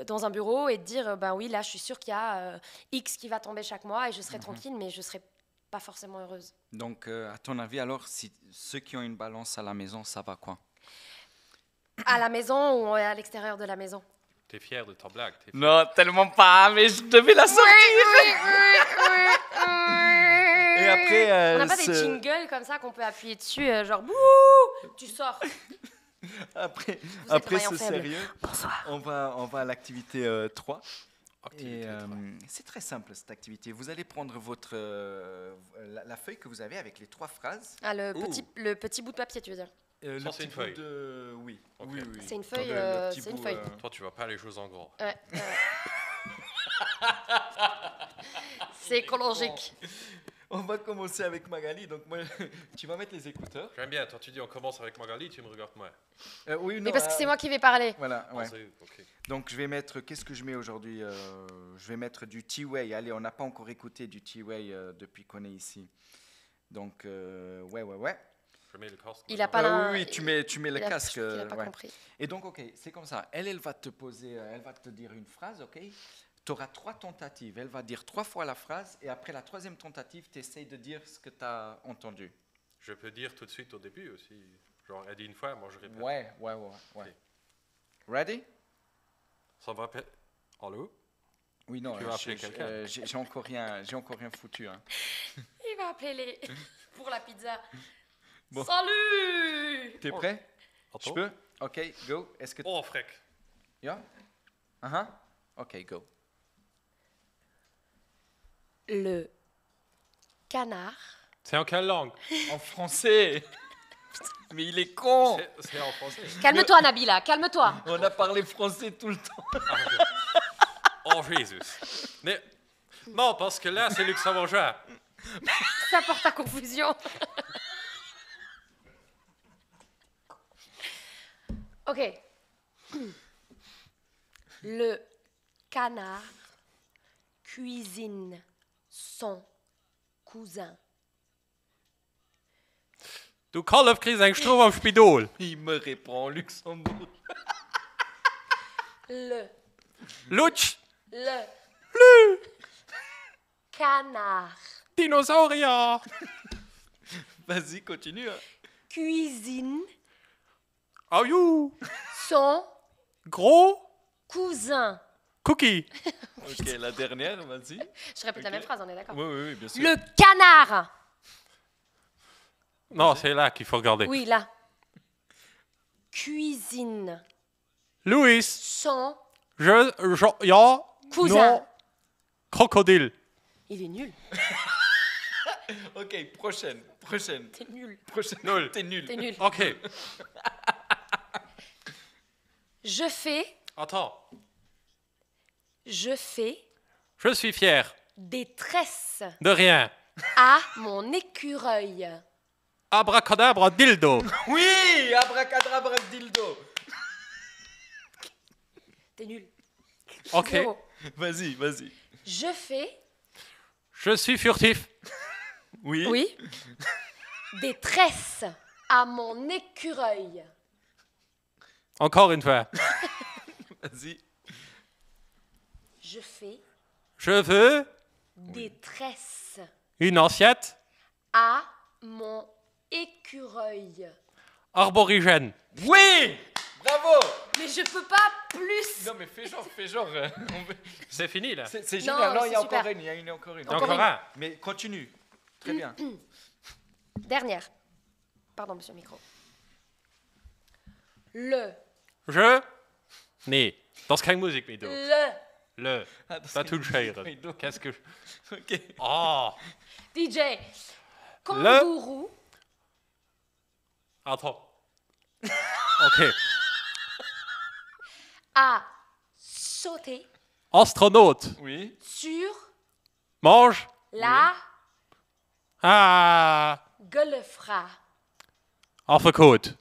dans un bureau et de dire, oui, là, je suis sûre qu'il y a X qui va tomber chaque mois et je serai tranquille, mais je serai pas forcément heureuse. Donc, à ton avis, alors, si ceux qui ont une balance à la maison, ça va quoi ? À la maison ou à l'extérieur de la maison ? T'es fier de ta blague. Non, tellement pas, mais je devais la sortir. Et après, on n'a pas des jingles comme ça qu'on peut appuyer dessus, genre bouh, tu sors. Après ce faible. sérieux, Bonsoir. on va à l'activité 3. Activité Et 3. c'est très simple cette activité. Vous allez prendre la feuille que vous avez avec les 3 phrases. Ah, le petit bout de papier, tu veux dire ? Ça, c'est une feuille. Oui. Ok. Oui. C'est une feuille. Le petit C'est une bout, feuille. Toi, tu vois pas les choses en gros. Ouais. C'est écologique. On va commencer avec Magali. Donc, moi, tu vas mettre les écouteurs. J'aime bien. Toi, tu dis on commence avec Magali, tu me regardes moi. Oui, non, Mais parce que c'est moi qui vais parler. Voilà, ouais. Ok. Donc, je vais mettre... Qu'est-ce que je mets aujourd'hui ? Je vais mettre du T-Way. Allez, on n'a pas encore écouté du T-Way depuis qu'on est ici. Donc, ouais. Je mets le casque. Il a pas oui, tu mets le casque. Il n'a pas ouais. compris. Et donc, ok, c'est comme ça. Elle va te poser... elle va te dire une phrase, ok ? Tu auras 3 tentatives. Elle va dire 3 fois la phrase. Et après la 3e tentative, tu essayes de dire ce que tu as entendu. Je peux dire tout de suite au début aussi. Genre, elle dit une fois, moi je répète. Ouais. Ok. Ready? Ça va pas. Allô? Oui, non, Tu vas appeler quelqu'un. j'ai encore rien foutu. Hein. Il va appeler pour la pizza. Bon. Salut! T'es prêt? Attends. Je peux? Ok, go. Est-ce que... Oh, frec. Yeah? Ok, go. Le canard. C'est en quelle langue? En français. Mais il est con. C'est en français. Calme-toi, Nabila, calme-toi. On a parlé français tout le temps. Oh Jésus. Mais non, parce que là, c'est luxembourgeois. Ça porte à confusion. Ok. Le canard cuisine son cousin. Du Kalf kriegst einen Strom am Spidol. Il me répond en Luxembourg. Lutsch, Le canard Dinosaurier. Vas-y, continue. Hein. cuisine Oh you. son Gros cousin. cookie. Ok, la dernière, vas-y. Je répète la même phrase, on est d'accord. Oui, oui, oui, bien sûr. Le canard. Non, c'est là qu'il faut regarder. Oui, là. Cuisine Louis, son ya, cousin. non, crocodile. Il est nul. Ok, prochaine. T'es nul. Nul. T'es nul. T'es nul. Ok, Je fais attends. Je fais Je suis fier des tresses de rien. à mon écureuil. Abracadabra dildo. Oui, abracadabra dildo. T'es nul. Ok, Zéro. Vas-y, vas-y. Je fais, je suis furtif. Oui. oui, des tresses à mon écureuil. Encore une fois. Vas-y. Je fais Je veux des tresses une assiette à mon écureuil. arborigène. Oui. Bravo. Mais je peux pas plus. Non, mais fais genre. C'est fini là. C'est génial. Non, il y a c'est super. encore une. Il y a encore une. Encore Encore un. Mais continue. Très bien. Dernière. Pardon, monsieur le micro. Le. Je. Nee, das ist keine Musik mehr, du. Le. Ah, das Pas ist tout keine cher. Musik mehr, du. Qu'est-ce que. Ok. Oh! DJ. Kangourou. Attends. Ok. A sauté Astronaute. Oui. sur Mange. la Ah! gueulefra. Affecote.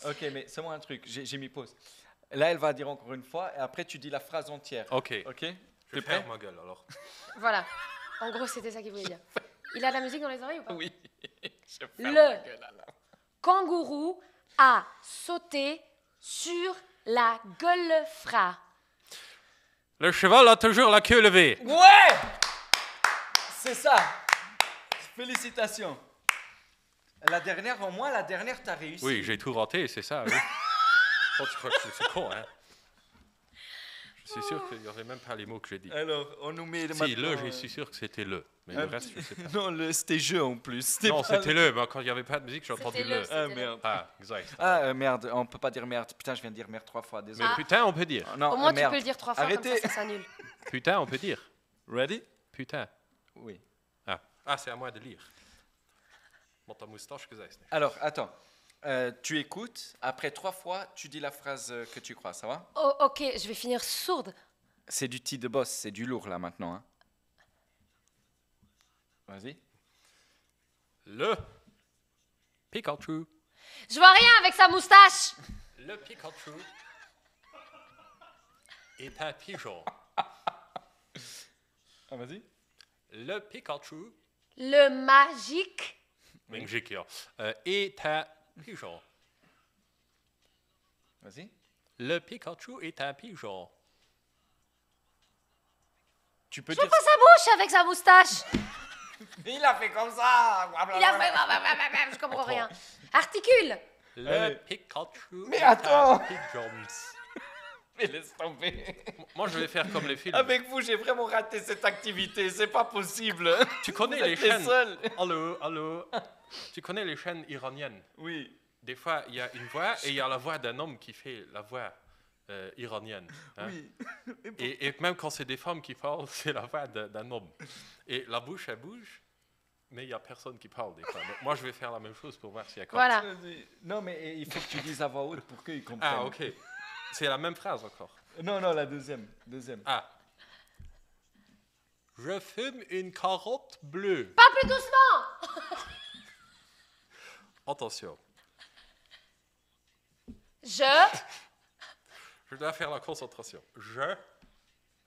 Ok, mais c'est moi un truc. J'ai mis pause. Là, elle va dire encore une fois, et après, tu dis la phrase entière. Ok. Ok. Je T'es vais prêt? faire ma gueule alors. Voilà. En gros, c'était ça qu'il voulait dire. Il a de la musique dans les oreilles ou pas? Oui. Je ferme Le. ma gueule, alors. Kangourou a sauté sur la gueulefra. Le cheval a toujours la queue levée. Ouais. C'est ça. Félicitations. La dernière, au moins, t'as réussi. Oui, j'ai tout raté, c'est ça. Oui. Oh, tu crois que je suis con, hein? Je suis sûr qu'il n'y aurait même pas les mots que j'ai dit. Alors, on nous met Si, maintenant, je suis sûr que c'était le. Mais le reste, je sais pas. Non, c'était jeu en plus. Non, c'était le. Mais quand il n'y avait pas de musique, j'ai entendu C'était le. le. Ah merde. Ah, exact. Ah merde, on peut pas dire merde. Putain, je viens de dire merde 3 fois, désolé. Mais putain, on peut dire. Non, Au moins, tu merde. peux le dire 3 fois, Arrêtez. comme ça sera nul. Putain, on peut dire. Ready? Putain. Oui. Ah, c'est à moi de lire. Bon, ta moustache, que c'est. Alors, attends. Tu écoutes. Après 3 fois, tu dis la phrase que tu crois. Ça va? Oh, ok, je vais finir sourde. C'est du petit de boss. C'est du lourd là maintenant. Hein. Vas-y. Le Pikachu. Je vois rien avec sa moustache. Le Pikachu est un pigeon. Ah, vas-y. Le Pikachu Le magique magique, ja. Est un pigeon. Vas-y. Le Pikachu est un pigeon. Tu peux Je vois dire. pas sa bouche avec sa moustache. Il a fait comme ça. Il a fait... Je comprends rien. Articule. Le Allez. Pikachu Mais est attends. un pigeon. Mais laisse tomber. Moi, je vais faire comme les films. Avec vous, j'ai vraiment raté cette activité. C'est pas possible. Tu connais Vous les êtes les chaînes. seuls. Allô. Tu connais les chaînes iraniennes. Oui. Des fois, il y a une voix et il y a la voix d'un homme qui fait la voix iranienne. Hein. Oui. Et même quand c'est des femmes qui parlent, c'est la voix d'un homme. Et la bouche, elle bouge. Mais il n'y a personne qui parle des fois. Donc, moi, je vais faire la même chose pour voir s'il y a quoi. Voilà. Non, mais il faut que tu dises à voix haute pour qu'ils comprennent. Ah, ok. C'est la même phrase encore. Non, la deuxième. Ah. Je fume une carotte bleue. Pas plus doucement. Attention. Je dois faire la concentration.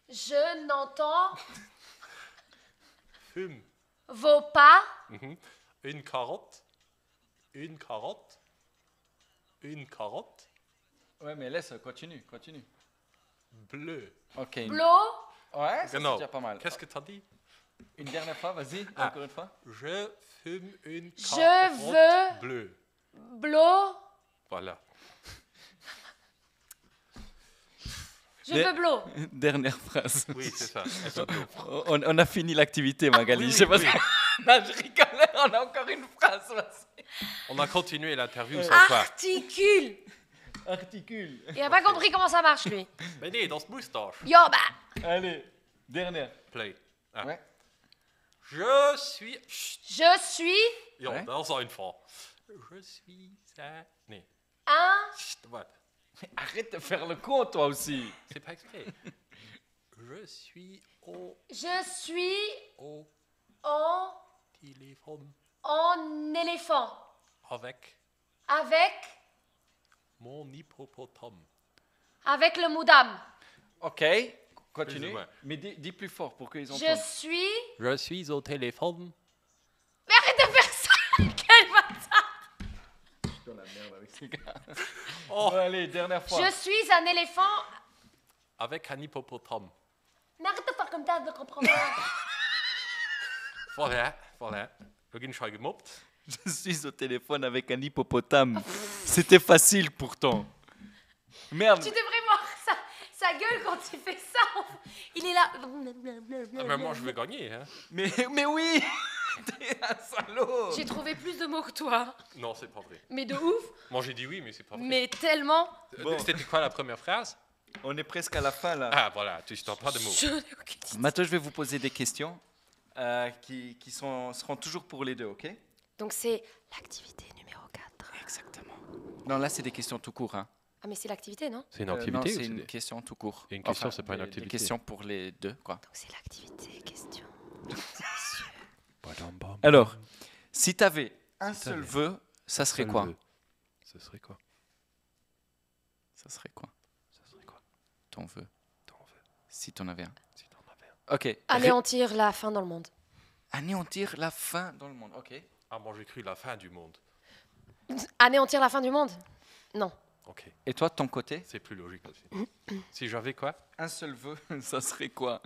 Je n'entends Fume. vos pas. Une carotte. Une carotte. Une carotte. Ouais, mais laisse, continue. Bleue. Ok. Blo. Ouais, ça c'est Genau. déjà pas mal. Qu'est-ce que tu as dit? Une dernière fois, vas-y, Ah. encore une fois. Je fume une Je carotte veux- bleue. Blo. Voilà. Je veux blo. Dernière phrase. Oui, c'est ça. Elle veut bleue. On a fini l'activité, Magali. Oui, Je sais pas oui. si- Non, je rigole, on a encore une phrase. Vas-y. On a continué l'interview sans Ah. toi. Articule. Articule. Il a pas compris comment ça marche, lui. Mais nee, dans ce moustache. Yo, bah. Allez, dernière. Play. Ah. Ouais. Je suis... Chut. Je suis Ja, Ouais. dat is een van. Je suis un... Nee. un. Chut, wat? Arrête de faire le con, toi aussi. C'est pas exprès. Je suis au Je suis en téléphone éléphant. avec mon hippopotame. Avec le moudam. Ok, continue. Plus ou moins. Mais dis plus fort pour qu'ils Je entendent. suis. Je suis au téléphone. Mais arrête de faire ça. Quel bâtard. Dans la merde avec ces gars. Oh. Bon, allez, dernière fois. Je suis un éléphant. Avec un hippopotame. Mais arrête de faire comme ça, je comprends pas. Voilà, voilà. We gaan schon gemobbt. Je suis au téléphone avec un hippopotame. C'était facile pourtant. Merde. Tu devrais voir sa gueule quand il fait ça. Il est là. Ah, mais moi, je vais gagner. Hein. Mais oui. T'es un salaud. J'ai trouvé plus de mots que toi. Non, c'est pas vrai. Mais de ouf. Moi, j'ai dit oui, mais c'est pas vrai. Mais tellement. Bon. C'était quoi la première phrase? On est presque à la fin là. Ah, voilà, tu ne pas de mots. Je n'ai aucune idée. Maintenant, je vais vous poser des questions qui seront toujours pour les deux, ok? Donc c'est l'activité numéro 4. Exactement. Non, là, c'est des questions tout court. Hein. Ah mais c'est l'activité, non? C'est une Non, activité c'est ou c'est une des... question tout court. Et une question, c'est pas une activité. Des questions pour les deux, quoi. Donc c'est l'activité, question. Alors, si tu avais un Si seul t'avais vœu, ça serait quoi? Ce serait quoi? Ça serait quoi? Ce serait quoi? Ton vœu, Ton vœu, si tu en avais un. si t'en avais un. Ok. Anéantir la faim dans le monde. Anéantir la faim dans le monde. Ok. Ah, moi, j'ai cru la fin du monde. Anéantir la fin du monde? Non. Ok, Et toi, de ton côté, c'est plus logique aussi. Si j'avais quoi? un seul vœu, ça serait quoi?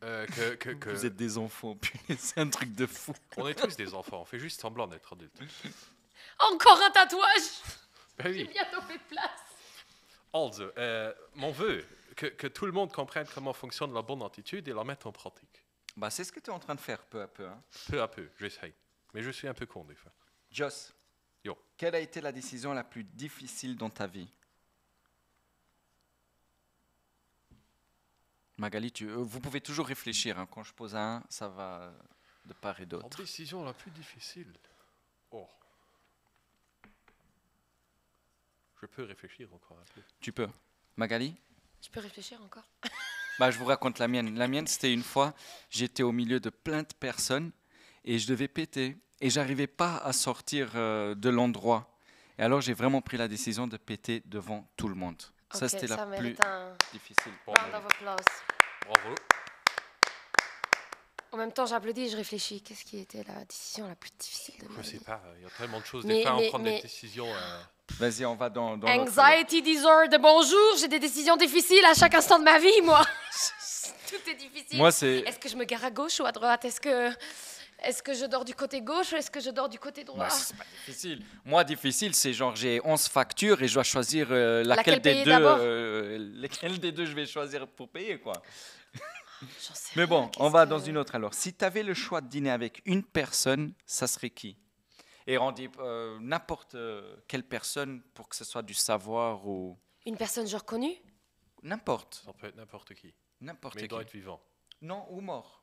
Que... Vous êtes des enfants, putain, c'est un truc de fou. On est tous des enfants, on fait juste semblant d'être adultes. Encore un tatouage. Ben J'ai oui. bientôt fait de place. Also, mon vœu, que tout le monde comprenne comment fonctionne la bonne attitude et la mettre en pratique. Bah, c'est ce que tu es en train de faire peu à peu. Hein. Peu à peu, j'essaye. Mais je suis un peu con des fois. Joss, Yo. quelle a été la décision la plus difficile dans ta vie? Magali, vous pouvez toujours réfléchir. Hein. Quand je pose un, ça va de part et La d'autre. décision la plus difficile. Oh. Je peux réfléchir encore un peu. Tu peux. Magali? Je peux réfléchir encore. Bah, je vous raconte la mienne. La mienne, c'était une fois, j'étais au milieu de plein de personnes et je devais péter. Et j'arrivais pas à sortir de l'endroit. Et alors, j'ai vraiment pris la décision de péter devant tout le monde. Ça, Ok, c'était ça la plus mérite un difficile. round of applause. Bravo. En même temps, j'applaudis et je réfléchis. Qu'est-ce qui était la décision la plus difficile de ma Je sais vie? pas, il y a tellement de choses. Mais- Des fois, on mais- prend des mais- décisions. Vas-y, on va dans l'autre. Anxiety disorder, bonjour. J'ai des décisions difficiles à chaque instant de ma vie, moi. Tout est difficile. Moi, c'est... Est-ce que je me gare à gauche ou à droite? Est-ce que je dors du côté gauche ou est-ce que je dors du côté droit? Bah, c'est pas difficile. Moi, difficile, c'est genre j'ai 11 factures et je dois choisir laquelle Laquelle des payer deux, d'abord lesquelles des deux je vais choisir pour payer, quoi. J'en sais Mais rien, bon, qu'est-ce on va que- dans une autre alors. Si tu avais le choix de dîner avec une personne, ça serait qui? Et on dit n'importe quelle personne pour que ce soit du savoir ou Une personne genre connue? n'importe, Ça peut être n'importe qui. n'importe Mais il qui. doit être vivant. Non, ou mort.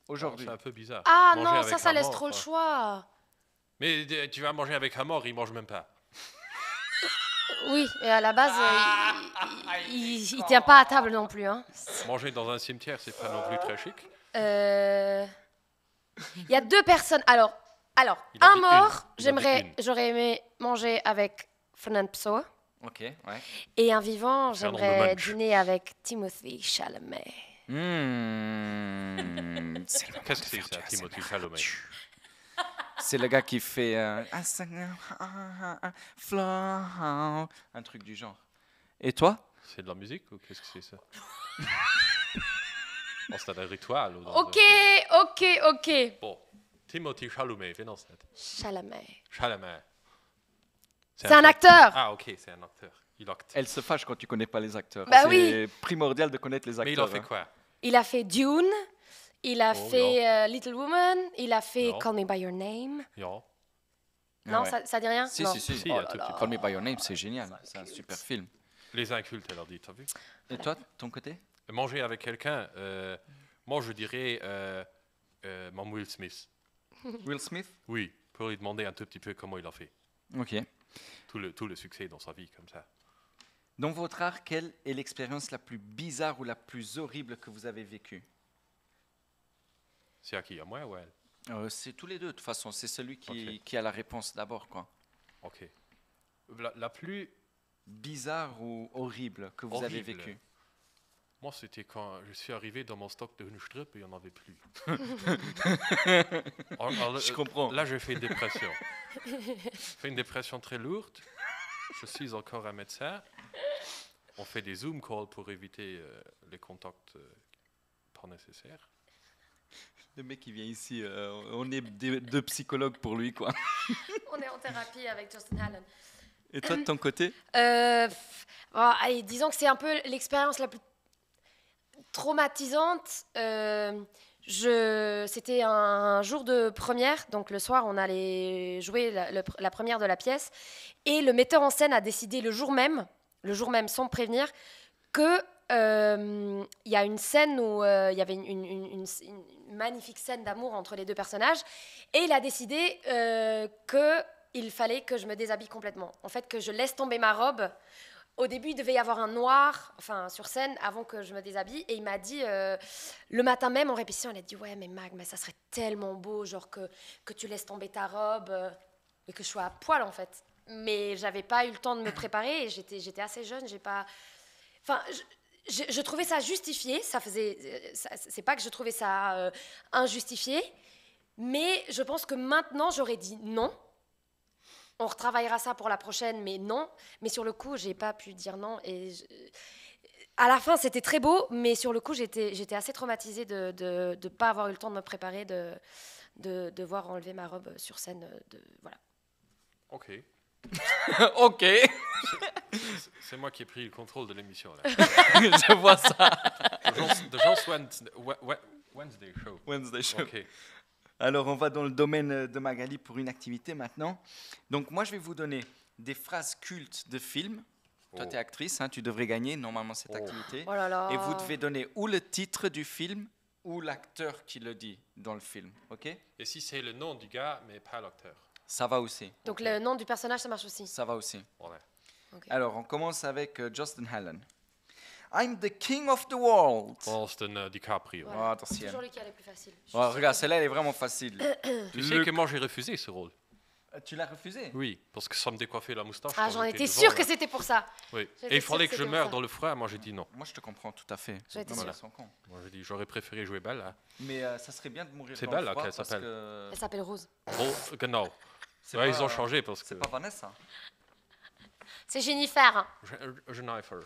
aujourd'hui. C'est un peu bizarre. Ah Manger non, avec ça un laisse mort, trop le quoi. choix. Mais tu vas manger avec un mort, il mange même pas. Oui, et à la base, il tient pas à table non plus. Hein. Manger dans un cimetière, c'est pas non plus très chic. Il y a 2 personnes. Alors Il a un dit mort, une. Il a dit une. j'aurais aimé manger avec Fernand Pessoa. Ok, ouais. Et un vivant, Fernand j'aimerais Munch. dîner avec Timothée Chalamet. C'est le moment Qu'est-ce de que c'est faire ça, du Timothée ASMR. Chalamet? C'est le gars qui fait un truc du genre. Et toi? C'est de la musique ou qu'est-ce que c'est ça? Oh, c'est un rituel. Ou dans Ok. Bon, Timothée Chalamet, viens dans cette. Chalamet. Chalamet. C'est un acteur. Ah, ok, c'est un acteur. Il acte. Elle se fâche quand tu connais pas les acteurs. Bah c'est oui. primordial de connaître les acteurs. Mais il en fait hein. quoi? Il a fait Dune. Il a Oh, fait Little Woman. Il a fait Non. Call Me By Your Name. Ja. Non, ouais. ça dit rien? Si, Non. si, si. Si, Oh un là tout là. petit peu. Call Me By Your Name, c'est génial. C'est un super film. Les incultes, elle a dit, t'as vu? Et toi, de ton côté? Manger avec quelqu'un, moi je dirais mon Will Smith. Will Smith? Oui, pour lui demander un tout petit peu comment il a fait. Ok. Tout le succès dans sa vie, comme ça. Dans votre art, quelle est l'expérience la plus bizarre ou la plus horrible que vous avez vécue? C'est à qui? À moi ou à elle? C'est tous les deux, de toute façon. C'est celui qui, Ok. qui a la réponse d'abord, quoi. Ok. La plus... Bizarre ou horrible que vous avez Horrible. vécu? Moi, c'était quand je suis arrivé dans mon stock de Hunstrup et il n'y en avait plus. Alors, Je comprends. Là, j'ai fait une dépression. J'ai fait une dépression très lourde. Je suis encore un médecin. On fait des Zoom calls pour éviter les contacts pas nécessaires. Le mec qui vient ici, on est deux psychologues pour lui, quoi. On est en thérapie avec Justin Allen. Et toi, de ton côté? Allez, disons que c'est un peu l'expérience la plus traumatisante. C'était un jour de première, donc le soir, on allait jouer la première de la pièce. Et le metteur en scène a décidé le jour même sans me prévenir, que il y a une scène où il y avait une magnifique scène d'amour entre les 2 personnages. Et il a décidé qu'il fallait que je me déshabille complètement. En fait, que je laisse tomber ma robe. Au début, il devait y avoir un noir, sur scène, avant que je me déshabille. Et il m'a dit, le matin même, en répétition, il a dit, ouais, mais Mag, mais ça serait tellement beau, genre que tu laisses tomber ta robe, et que je sois à poil, en fait. Mais j'avais pas eu le temps de me préparer, et j'étais assez jeune, j'ai pas... Enfin, je trouvais ça justifié, c'est pas que je trouvais ça injustifié, mais je pense que maintenant, j'aurais dit non. On retravaillera ça pour la prochaine, mais non. Mais sur le coup, j'ai pas pu dire non. Et à la fin, c'était très beau, mais sur le coup, j'étais assez traumatisée de ne pas avoir eu le temps de me préparer, de devoir enlever ma robe sur scène. Voilà. Ok. Ok. C'est moi qui ai pris le contrôle de l'émission. Là. Je vois ça. The John's Wednesday Show. Wednesday Show. Ok. Alors, on va dans le domaine de Magali pour une activité maintenant. Donc, moi, je vais vous donner des phrases cultes de films. Toi, Oh. tu es actrice, hein, tu devrais gagner normalement cette Oh. activité. Oh là là. Et vous devez donner ou le titre du film ou l'acteur qui le dit dans le film. Ok? Et si c'est le nom du gars, mais pas l'acteur. Ça va aussi. Donc Ok. le nom du personnage, ça marche aussi. Ça va aussi. Voilà. Ok. Alors, on commence avec Justin Allen. I'm the king of the world. Austin DiCaprio. Voilà. attention. C'est toujours lui qui a les plus faciles. Oh, regarde, celle-là, elle est vraiment facile. Tu sais que moi j'ai refusé ce rôle. Tu l'as refusé? Oui, parce que ça me décoiffait la moustache. Ah, quand j'en j'étais étais devant, sûre là. que c'était pour ça. Oui. J'étais Et il sûre fallait que que je c'était meure pour ça. dans le froid. Moi j'ai dit non. Moi, je te comprends tout à fait. J'en étais Non, mais sûre. ils sont cons. Moi j'ai dit j'aurais préféré jouer balle. Hein. Mais ça serait bien de mourir C'est dans Belle, le là, froid qu'elle parce s'appelle. que... Elle s'appelle Rose. Oh, genau. C'est Ouais, pas- ils ont changé parce que. C'est pas Vanessa. C'est Jennifer. Jennifer.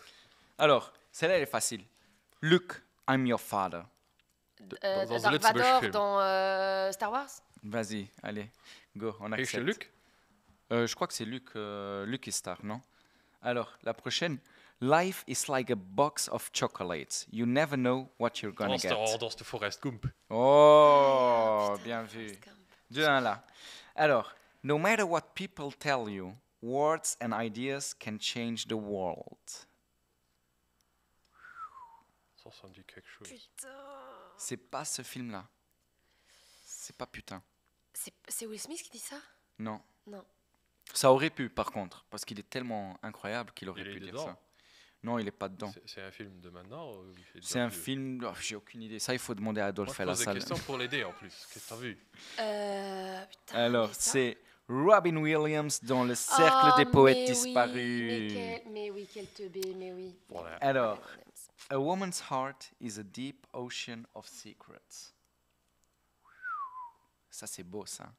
Alors, celle-là, elle est facile. Luke, I'm your father. Dans Dark The Letzte Vador Film. dans Star Wars. Vas-y, allez, go, on Et chez accepte. Luc. Je crois que c'est Luke, Luke et Star, non? Alors, la prochaine. Life is like a box of chocolates. You never know what you're gonna get. Dans ce Forrest Gump. Oh, bien vu. Forrest Gump. 2-1 là. Alors, no matter what people tell you, words and ideas can change the world. Ça me dit quelque chose. Putain. C'est pas ce film-là. c'est pas putain. C'est Will Smith qui dit ça? Non. Non. Ça aurait pu, par contre, parce qu'il est tellement incroyable qu'il aurait Il est pu dire dedans. ça. Non, il est pas dedans. C'est un film de maintenant ou il fait C'est déjà un vieux? film... oh, j'ai aucune idée. Ça, il faut demander à Moi, Adolphe je à la pose des salle. questions pour l'aider en plus. Qu'est-ce que t'as vu? Putain, Alors, mais ça- c'est Robin Williams dans Le Cercle Oh, des Poètes mais Disparus. Oui, mais oui, quel teubé, mais oui. Voilà. Alors, A woman's heart is a deep ocean of secrets. Ça, c'est beau, ça.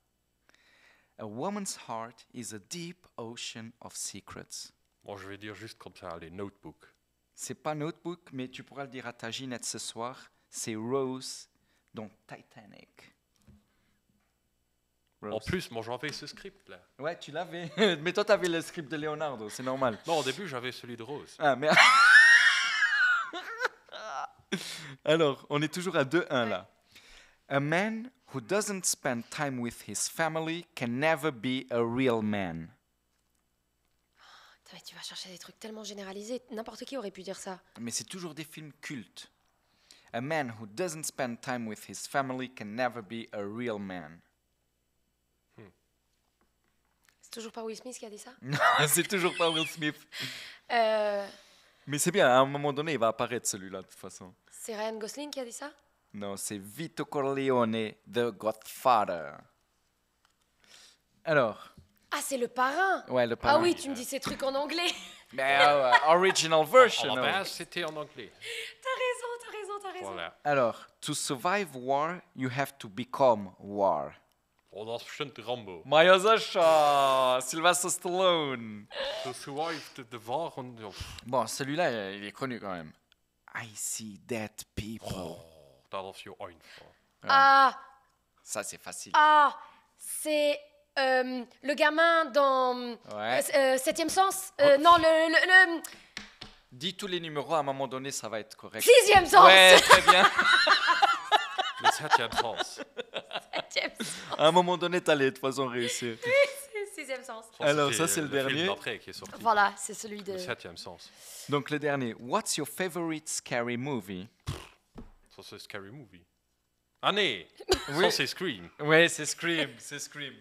A woman's heart is a deep ocean of secrets. Bon, je vais dire juste comme ça, les notebooks. C'est pas Notebook, mais tu pourras le dire à ta Ginette ce soir. C'est Rose dans Titanic. Rose. En plus, moi j'avais ce script là. Ouais, tu l'avais. Mais toi, t'avais le script de Leonardo, c'est normal. Non, au début j'avais celui de Rose. Ah, mais... Alors, on est toujours à 2-1 là. A man who doesn't spend time with his family can never be a real man. Putain, mais tu vas chercher des trucs tellement généralisés. N'importe qui aurait pu dire ça. Mais c'est toujours des films cultes. A man who doesn't spend time with his family can never be a real man. C'est toujours pas Will Smith qui a dit ça? Non, c'est toujours pas Will Smith. Euh, Mais c'est bien, à un moment donné, il va apparaître celui-là de toute façon. c'est Ryan Gosling qui a dit ça? Non, c'est Vito Corleone, The Godfather. Alors, Ah, c'est le parrain! ouais, le Ah parrain. oui, tu me dis ces trucs en anglais. Mais original version. À la oh. base, c'était en anglais. T'as raison. Voilà. Alors, to survive war, you have to become war. Oh, dat is bestimmt Rambo. Maja Zascha, Sylvester Stallone. To survive the war und... ja, Bon, celui-là, il est connu quand même. I see dead people. Oh, dat was je einfach. Ah, Ça, c'est facile. c'est le gamin dans Ouais. Septième Sens. Non, le Dis tous les numéros, à un moment donné, ça va être correct. Sixième Sens. Ouais, très bien. Le septième sens. Septième Sens. À un moment donné, t'allais de toute façon réussir. Sixième Sens. Alors, C'était ça, c'est le film dernier. d'après qui est sorti. Voilà, c'est celui de... Le septième sens. Donc, le dernier. What's your favorite scary movie? Ça, c'est Scary Movie. Ah, nee. Oui. Ça, c'est Scream. Ouais, c'est Scream, c'est Scream.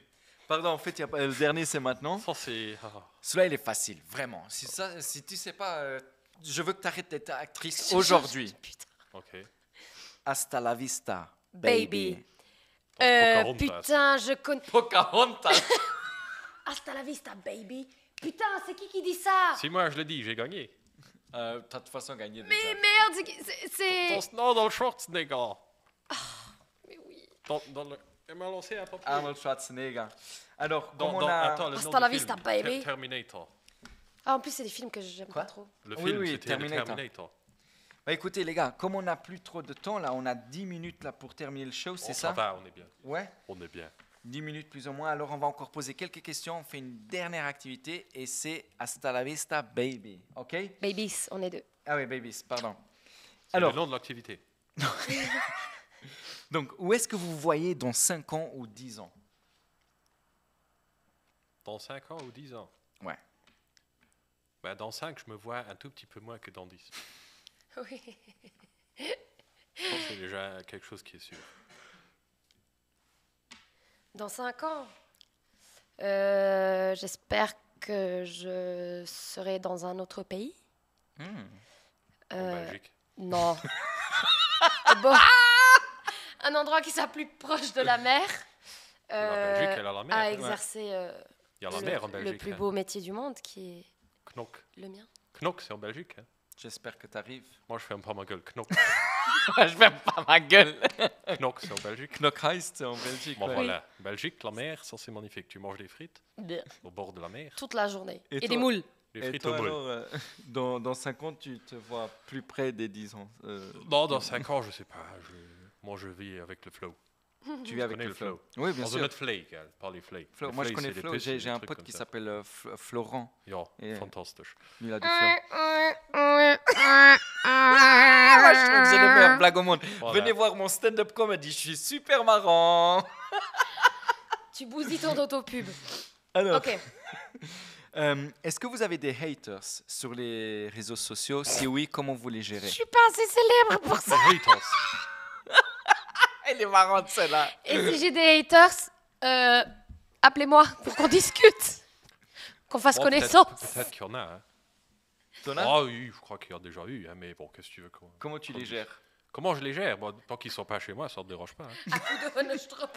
Pardon, en fait, y a pas... le dernier, c'est maintenant. Ça, c'est... ah. Celui-là, il est facile, vraiment. Si tu sais pas, je veux que tu arrêtes d'être actrice aujourd'hui. Putain. Ok. Hasta la vista, Baby. baby. Pocahontas. Putain, je connais... Pocahontas. Hasta la vista, baby. Putain, c'est qui dit ça? Si moi, je le dis, j'ai gagné. T'as de toute façon gagné déjà. Mais merde, c'est... Non, dans le Schwarzenegger. Mais oui. Dans le... Elle m'a lancé un papier. Arnold Schwarzenegger. Alors, Dans, comme on a... attends, le nom Hasta la du vista, film. baby. Terminator. Ah, en plus, c'est des films que j'aime Quoi pas trop. Le Oui, film, oui, c'était le Terminator. Terminator. Bah écoutez les gars, comme on n'a plus trop de temps, là on a 10 minutes là pour terminer le show, c'est Oh, ça? va, on est bien. Ouais, On est bien. 10 minutes plus ou moins. Alors on va encore poser quelques questions, on fait une dernière activité et c'est hasta la vista baby, ok? Babies, on est deux. Oh. Ah oui, babies, pardon. C'est Alors, le nom de l'activité. donc où est-ce que vous vous voyez dans 5 ans ou 10 ans? Dans 5 ans ou 10 ans? Ouais. Ben, dans 5, je me vois un tout petit peu moins que dans 10. Oui. Ça, c'est déjà quelque chose qui est sûr. Dans 5 ans, j'espère que je serai dans un autre pays. Hmm. En Belgique. Non. Bon. Un endroit qui soit plus proche de la mer. La Belgique, elle a la mer. À Ouais. exercer Il y a la mer en le Belgique. plus hein. beau métier du monde, qui est Knock. le mien. Knock, c'est en Belgique. hein. J'espère que tu arrives. Moi, je ferme pas ma gueule. Knock. Je ferme pas ma gueule. Knock, c'est en Belgique. Knock Heist, c'est en Belgique. Bon, ouais. voilà. Belgique, la mer, ça, c'est magnifique. Tu manges des frites Bien. au bord de la mer. Toute la journée. Et Et, toi des moules. Des Et frites toi au moule. alors, dans 5 ans, tu te vois plus près des 10 ans. Non, dans 5 ans, je sais pas. Moi, je vis avec le flow. Tu vis avec connais le le flow. flow. Oui, bien Dans sûr. un autre flake, hein, pas les flakes. Flo, Les moi je flakes, connais c'est les Flo, petits j'ai un trucs pote comme qui ça. s'appelle Florent. Ja, Et- fantastisch. Il a du flow. Moi, je trouve que c'est le meilleur blague au monde. Voilà. Venez voir mon stand-up comedy, je suis super marrant. Tu bousilles ton autopub. Alors, Ok. est-ce que vous avez des haters sur les réseaux sociaux? Si oui, comment vous les Je gérez? suis pas assez célèbre pour ça. Haters. Elle Elle est marrante, celle-là. Et si j'ai des haters, appelez-moi pour qu'on discute, qu'on fasse Bon, connaissance. Peut-être qu'il y en a. Hein. T'en as? Ah oui, je crois qu'il y en a déjà eu, hein, mais bon, qu'est-ce que tu veux Comment tu les gères? Comment je les gère? Bon, tant qu'ils sont pas chez moi, ça ne me dérange pas. Hein. À coup de Honnestrup.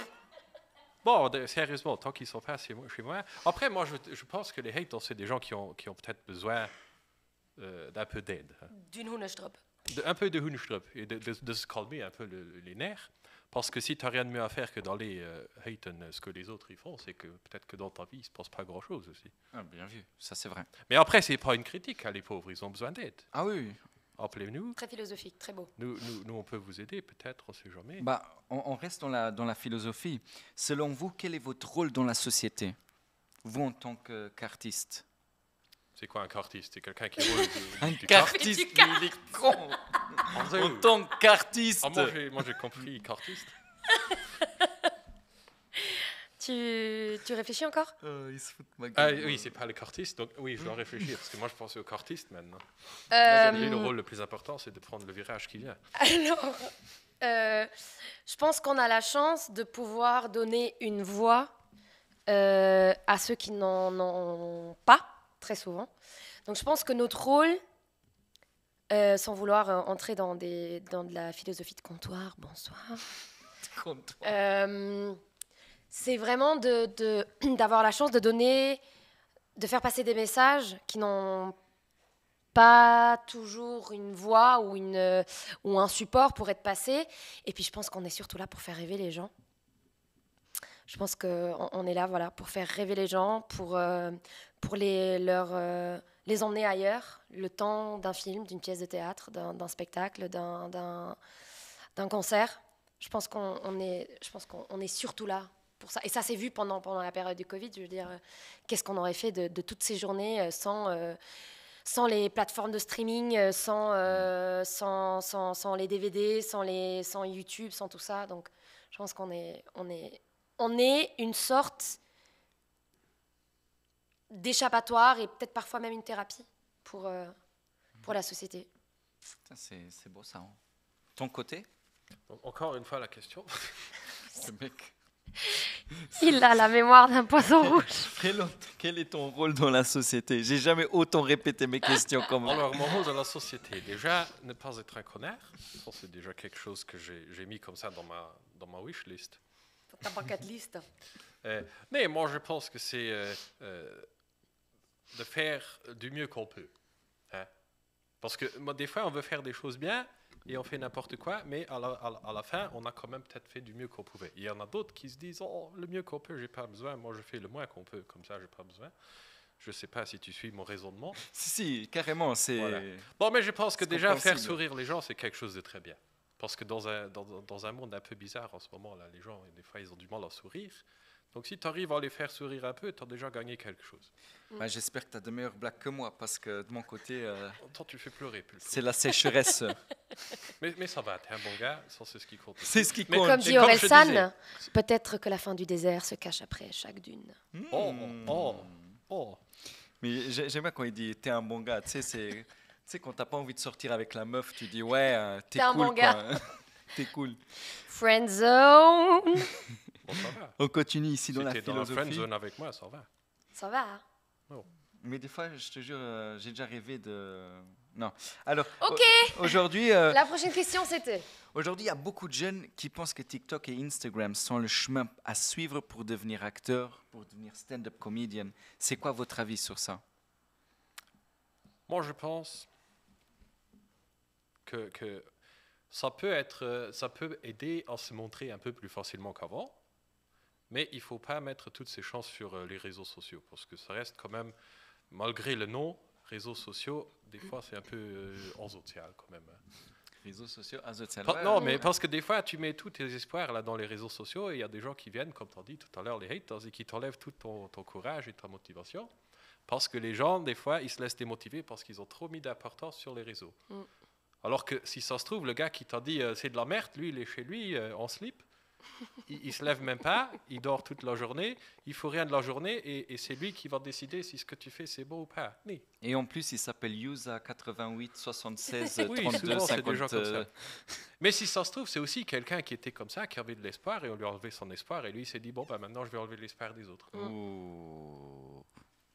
Bon, sérieusement, tant qu'ils sont pas chez moi. Après, moi, je pense que les haters, c'est des gens qui ont peut-être besoin d'un peu d'aide. Hein. D'une Honnestrup. Un peu de Hunstrup et de se calmer un peu les nerfs. Parce que si tu n'as rien de mieux à faire que d'aller hater ce que les autres y font, c'est que peut-être que dans ta vie, il ne se passe pas grand-chose aussi. Ah, bien vu, ça c'est vrai. Mais après, c'est pas une critique, hein, les pauvres, ils ont besoin d'aide. Ah oui. Appelez-nous, Très philosophique, très beau. nous, on peut vous aider, peut-être, on ne sait jamais. Bah, on reste dans la philosophie. Selon vous, quel est votre rôle dans la société? Vous en tant qu'artiste. C'est quoi un cartiste? C'est quelqu'un qui roule Un du kart? cartiste, Du kart. il est con. Ah, En tant qu'artiste. ah, moi, j'ai compris cartiste. Tu réfléchis encore? Il se fout de ma Ah gueule. oui, c'est pas le cartiste, donc oui, je dois réfléchir, parce que moi, je pensais au cartiste maintenant. Lui, le rôle le plus important, c'est de prendre le virage qui vient. Alors, je pense qu'on a la chance de pouvoir donner une voix à ceux qui n'en ont pas, très souvent. Donc je pense que notre rôle, sans vouloir entrer dans de la philosophie de comptoir, bonsoir, c'est vraiment d'avoir la chance de faire passer des messages qui n'ont pas toujours une voix ou un support pour être passé. Et puis je pense qu'on est surtout là pour faire rêver les gens. Je pense qu'on est là voilà, pour faire rêver les gens, pour les emmener ailleurs, le temps d'un film, d'une pièce de théâtre, d'un spectacle, d'un concert. Je pense qu'on est surtout là pour ça. Et ça s'est vu pendant la période du Covid. Je veux dire, qu'est-ce qu'on aurait fait de toutes ces journées sans les plateformes de streaming, sans les DVD, sans YouTube, sans tout ça. Donc, je pense qu'on est une sorte d'échappatoire et peut-être parfois même une thérapie pour la société. Putain, c'est beau ça. Hein. Ton côté? Donc, encore une fois, la question. Ce mec. Il a la mémoire d'un poisson rouge. Quel est ton rôle dans la société? J'ai jamais autant répété mes questions comme Alors, mon rôle dans la société, déjà, ne pas être un connard. Ça, c'est déjà quelque chose que j'ai mis comme ça dans ma wish list. Ta bucket list. Mais moi, je pense que c'est de faire du mieux qu'on peut. Hein? Parce que des fois, on veut faire des choses bien et on fait n'importe quoi, mais à la fin, on a quand même peut-être fait du mieux qu'on pouvait. Il y en a d'autres qui se disent « Oh, le mieux qu'on peut, j'ai pas besoin. Moi, je fais le moins qu'on peut. Comme ça, j'ai pas besoin. » Je sais pas si tu suis mon raisonnement. Si, carrément, c'est... Voilà. Bon, mais je pense que C'est déjà, faire compréhensible. sourire les gens, c'est quelque chose de très bien. Parce que dans un monde un peu bizarre en ce moment, là, les gens, des fois, ils ont du mal à sourire. Donc, si tu arrives à les faire sourire un peu, tu as déjà gagné quelque chose. Bah, j'espère que tu as de meilleures blagues que moi, parce que de mon côté, Toi, tu fais pleurer. Plus. c'est la sécheresse. Mais ça va, t'es un bon gars, ça, c'est ce qui compte. C'est ce qui Mais compte. Comme et dit comme Aurel je San, disais- peut-être que la fin du désert se cache après chaque dune. Oh. Mais j'aime bien quand il dit « t'es un bon gars ». Tu sais, quand t'as pas envie de sortir avec la meuf, tu dis « ouais, t'es T'es un cool, bon quoi. gars. T'es cool ». Friend zone. Bon, ça va. On continue ici Si dans la t'es dans la friend philosophie. zone avec moi, ça va. Ça va. Hein? Mais des fois, je te jure, j'ai déjà rêvé de... Non. Alors, Ok. aujourd'hui, La prochaine question, c'était il y a beaucoup de jeunes qui pensent que TikTok et Instagram sont le chemin à suivre pour devenir acteur, pour devenir stand-up comedian. C'est quoi votre avis sur ça? Moi, je pense que ça peut aider à se montrer un peu plus facilement qu'avant, mais il ne faut pas mettre toutes ses chances sur les réseaux sociaux, parce que ça reste quand même, malgré le nom, réseaux sociaux, des fois c'est un peu asocial quand même. Réseaux sociaux, asocial. Non, mais parce que des fois tu mets tous tes espoirs là dans les réseaux sociaux et il y a des gens qui viennent, comme tu as dit tout à l'heure, les haters, et qui t'enlèvent tout ton courage et ta motivation. Parce que les gens, des fois, ils se laissent démotiver parce qu'ils ont trop mis d'importance sur les réseaux. Alors que si ça se trouve, le gars qui t'a dit c'est de la merde, lui, il est chez lui en slip, il se lève même pas, il dort toute la journée, il faut rien de la journée et c'est lui qui va décider si ce que tu fais c'est beau ou pas. Oui. Et en plus, il s'appelle Yusa 88 76 Oui, 32 souvent, c'est des gens 50. comme ça. Mais si ça se trouve, c'est aussi quelqu'un qui était comme ça, qui avait de l'espoir et on lui a enlevé son espoir et lui il s'est dit bon bah maintenant je vais enlever l'espoir des autres. Ouh.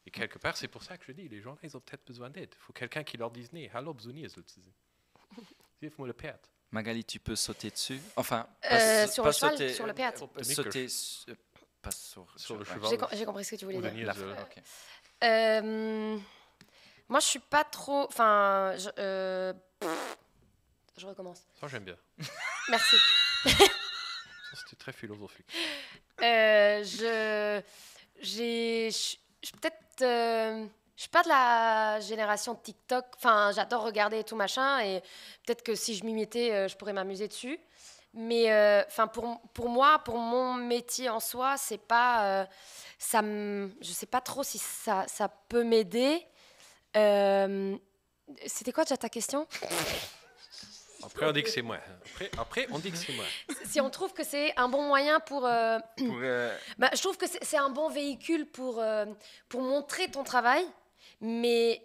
Et quelque part c'est pour ça que je dis les gens ils ont peut-être besoin d'aide. Il faut quelqu'un qui leur dise nee, hallo besoin is het. Geef me le perd. Magali, tu peux sauter dessus. Enfin, Sur le cheval, sur le péate. Sauter pas Sur le ouais. cheval. J'ai compris ce que tu voulais Ou dire. Denise, Ok. Moi, je suis pas trop. Enfin, je recommence. Ça j'aime bien. Merci. Ça c'était très philosophique. Je peut-être. Je suis pas de la génération TikTok. Enfin, j'adore regarder et tout machin. Et peut-être que si je m'y mettais, je pourrais m'amuser dessus. Mais enfin, pour moi, pour mon métier en soi, c'est pas. Je sais pas trop si ça peut m'aider. C'était quoi déjà ta question? Après on dit que c'est moi. Après on dit que c'est moi. Si on trouve que c'est un bon moyen pour. Bah, je trouve que c'est un bon véhicule pour montrer ton travail. Mais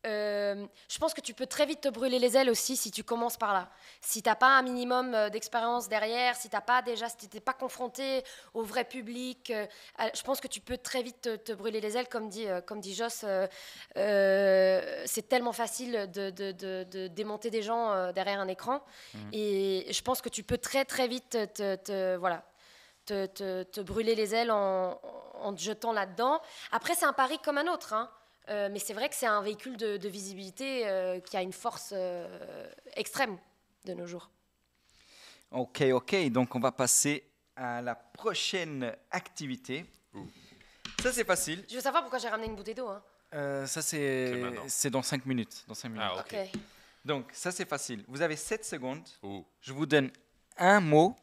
je pense que tu peux très vite te brûler les ailes aussi si tu commences par là. Si tu n'as pas un minimum d'expérience derrière, si tu n'es pas confronté au vrai public, je pense que tu peux très vite te brûler les ailes. Comme dit Joss, c'est tellement facile de démonter des gens derrière un écran. Et je pense que tu peux très très vite te brûler les ailes en te jetant là-dedans. Après, c'est un pari comme un autre, hein. Mais c'est vrai que c'est un véhicule de visibilité qui a une force extrême de nos jours. Ok, donc on va passer à la prochaine activité. Ça, c'est facile. Je veux savoir pourquoi j'ai ramené une bouteille d'eau. Hein. Ça, c'est dans 5 minutes. Ah, ok. Donc, ça, c'est facile. Vous avez 7 secondes. Ouh. Je vous donne un mot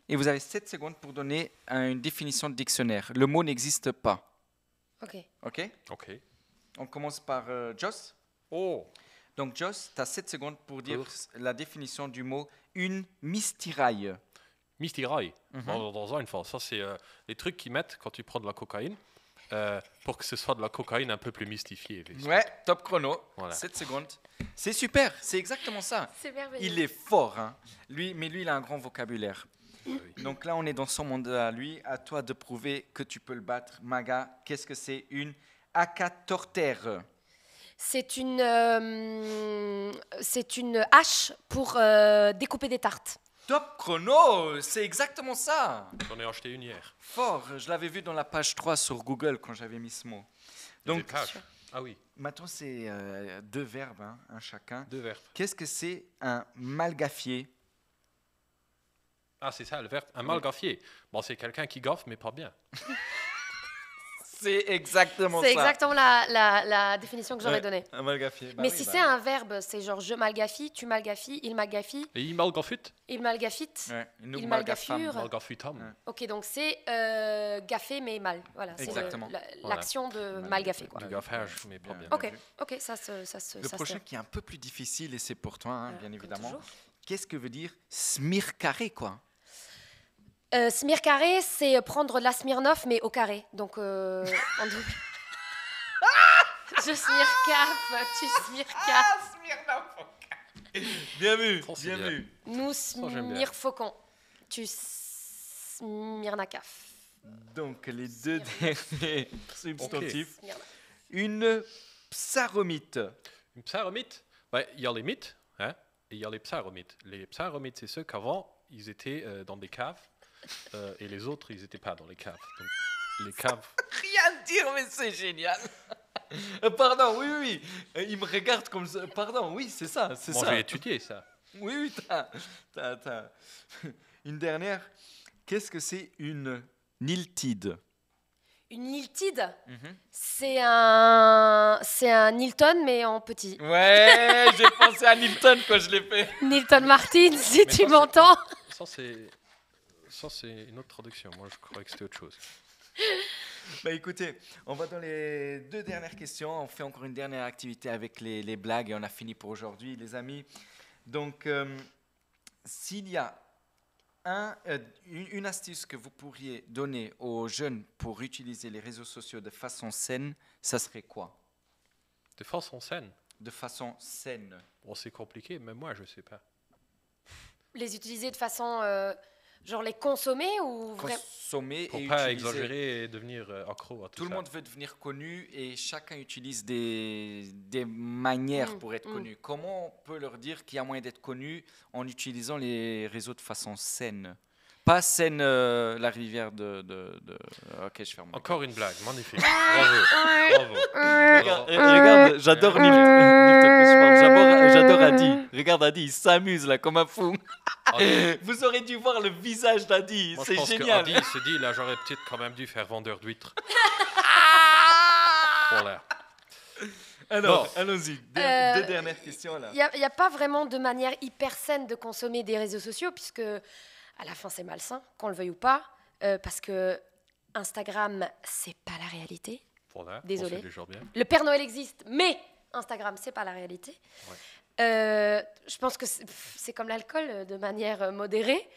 et vous avez 7 secondes pour donner une définition de dictionnaire. Le mot n'existe pas. Ok. Ok. On commence par Joss. Oh. Donc, Joss, tu as 7 secondes pour dire la définition du mot une mystiraille. Mystiraille. Dans une fois. Ça, c'est les trucs qu'ils mettent quand tu prends de la cocaïne pour que ce soit de la cocaïne un peu plus mystifiée. Ouais, top chrono. Voilà. 7 secondes. C'est super, c'est exactement ça. C'est merveilleux. Il est fort, hein. Lui, il a un grand vocabulaire. Oui. Donc là, on est dans son monde à lui. À toi de prouver que tu peux le battre. Maga, qu'est-ce que c'est une acatortère? C'est une hache pour découper des tartes. Top chrono, c'est exactement ça. J'en ai acheté une hier. Fort, je l'avais vu dans la page 3 sur Google quand j'avais mis ce mot. Donc, Des pages. Ah oui, maintenant, c'est 2 verbes, hein, un chacun. 2 verbes. Qu'est-ce que c'est un malgafier? Ah, c'est ça, le verbe. Un malgafier. Bon, c'est quelqu'un qui gaffe, mais pas bien. C'est exactement ça. C'est exactement la définition que j'aurais donnée. Un malgafier. Mais si c'est un verbe, c'est genre je malgafie, tu malgafies, il malgafie, Et il malgafute. il malgafite. Ouais, nous, Il malgafam. malgafure. Malgafutam. Ouais. Ok, donc c'est gaffer mais mal. Voilà, c'est Exactement. l'action de malgaffer. Quoi. Du gaffage, mais pas bien. Ok, ça se. Le prochain qui est un peu plus difficile, et c'est pour toi, hein, bien évidemment. toujours. Qu'est-ce que veut dire smircarré, quoi? Smir carré, c'est prendre la Smirnoff mais au carré. Donc en double. Je smircaf, tu smircaf. Bien vu, Oh, c'est bien. vu. Nous j'aime bien. smirfaucon. Tu smirnacaf. Donc, les deux derniers substantifs. Smirna. Une psaromite. Une psaromite, il y a les mythes, hein, et il y a les psaromites. Les psaromites, c'est ceux qu'avant, ils étaient dans des caves, et les autres, ils n'étaient pas dans les caves. Donc, les caves... Rien dire, mais c'est génial. Pardon, oui. Il me regarde comme ça. Pardon, oui, c'est ça. Moi, j'ai étudié ça. Oui, t'as. Une dernière. Qu'est-ce que c'est une niltide? Une Niltide, c'est un Nilton mais en petit. Ouais, j'ai pensé à Nilton quand je l'ai fait. Nilton Martin, si Mais tu ça, m'entends. Ça, c'est une autre traduction. Moi, je croyais que c'était autre chose. Bah écoutez, on va dans les 2 dernières questions. On fait encore une dernière activité avec les blagues et on a fini pour aujourd'hui, les amis. Donc, s'il y a Une astuce que vous pourriez donner aux jeunes pour utiliser les réseaux sociaux de façon saine, ça serait quoi? De façon saine. De façon saine. Bon, c'est compliqué, même moi, je sais pas. Les utiliser de façon, genre les consommer ou vraiment. Consommer Pour et pas utiliser. exagérer et devenir accro à tout Tout le ça. monde veut devenir connu et chacun utilise des manières pour être connu. Comment on peut leur dire qu'il y a moyen d'être connu en utilisant les réseaux de façon saine? Pas saine, la rivière de... Ok, je ferme. Encore une blague, magnifique. Bravo. Bravo. Regarde, j'adore Nilton. J'adore Adi. Regarde Adi, il s'amuse là comme un fou. Vous aurez dû voir le visage d'Adi, Moi, c'est je pense génial. que Adi se dit, là, j'aurais peut-être quand même dû faire vendeur d'huîtres. Voilà. Alors, allons-y. Deux dernières questions là. Il n'y a pas vraiment de manière hyper saine de consommer des réseaux sociaux, puisque à la fin c'est malsain, qu'on le veuille ou pas, parce que Instagram, c'est pas la réalité. Voilà. Désolée. On sait déjà bien. Le Père Noël existe, mais Instagram, c'est pas la réalité. Ouais. Je pense que c'est comme l'alcool, de manière modérée.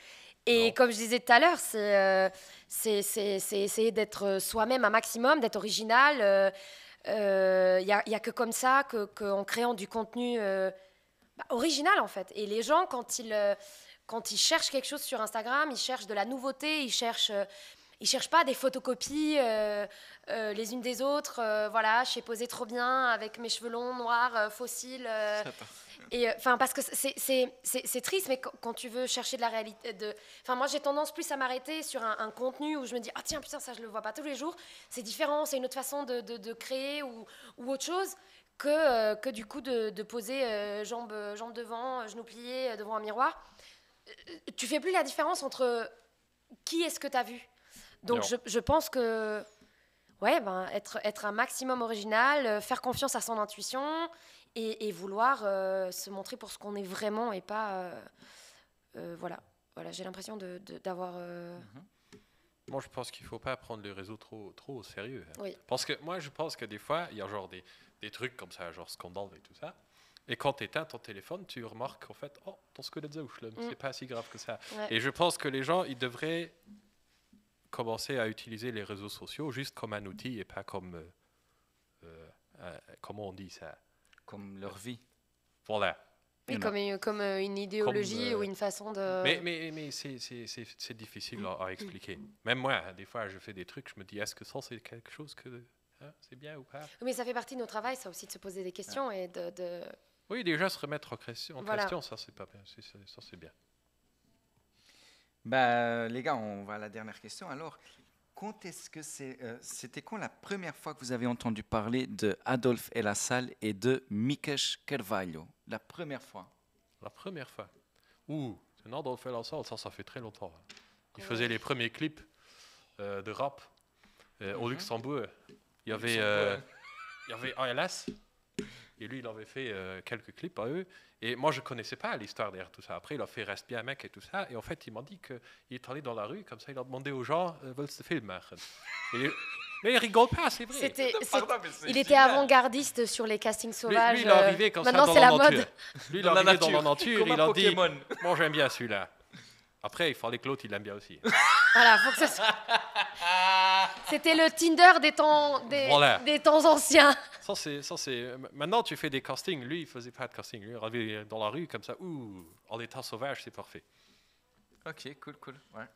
Et Non. comme je disais tout à l'heure, c'est essayer d'être soi-même un maximum, d'être original. Y a que comme ça qu'en créant du contenu original, en fait. Et les gens, quand ils cherchent quelque chose sur Instagram, ils cherchent de la nouveauté, ils cherchent pas des photocopies les unes des autres. Voilà, je sais poser trop bien avec mes cheveux longs, noirs, fossiles. Et enfin, parce que c'est triste, mais quand tu veux chercher de la réalité, enfin, moi j'ai tendance plus à m'arrêter sur un contenu où je me dis ah tiens putain ça je le vois pas tous les jours, c'est différent, c'est une autre façon de créer ou autre chose que du coup de poser jambes devant, genoux pliés devant un miroir. Tu fais plus la différence entre qui est-ce que tu as vu. Donc je pense que ouais, être un maximum original, faire confiance à son intuition et vouloir se montrer pour ce qu'on est vraiment et pas voilà, j'ai l'impression d'avoir Moi, je pense qu'il ne faut pas prendre les réseaux trop au sérieux. Hein. Oui. Parce que moi, je pense que des fois, il y a genre des trucs comme ça, genre scandale et tout ça. Et quand tu éteins ton téléphone, tu remarques en fait, oh, ton squelette c'est pas si grave que ça. Ouais. Et je pense que les gens, ils devraient commencer à utiliser les réseaux sociaux juste comme un outil et pas comme, comment on dit ça? Comme leur vie. Voilà. Oui, comme une idéologie ou une façon de... Mais c'est difficile à expliquer. Même moi, des fois, je fais des trucs, je me dis, est-ce que ça, c'est quelque chose que c'est bien ou pas? Mais ça fait partie de notre travail, ça aussi, de se poser des questions et de... Oui, déjà, se remettre en question, ça, c'est pas bien. Ça, c'est bien. Bah, les gars, on va à la dernière question. Alors, quand est-ce que c'était quand la première fois que vous avez entendu parler de Adolphe Elassal et de Mikesh Carvalho? La première fois. La première fois. C'est Adolphe Elassal, ça fait très longtemps. Hein. Il faisait les premiers clips de rap au Luxembourg. Il y avait ALS. Et lui, il avait fait quelques clips à eux. Et moi, je ne connaissais pas l'histoire derrière tout ça. Après, il a fait Reste bien, mec, et tout ça. Et en fait, il m'a dit qu'il est allé dans la rue, comme ça, il a demandé aux gens veulent se filmer. Mais il rigole pas, c'est vrai. Il était avant-gardiste sur les castings sauvages. Lui, il est arrivé comme maintenant, ça c'est dans la la nature. mode. Lui, il est arrivé dans la nature, comme il un a dit Pokémon. moi, j'aime bien celui-là. Après, il fallait que l'autre, il l'aime bien aussi. Voilà, faut que ce soit... C'était le Tinder des temps anciens. Ça, c'est... Maintenant, tu fais des castings. Lui, il faisait pas de casting. Lui, il arrivait dans la rue comme ça. En état sauvage, c'est parfait. Ok, cool. Ouais.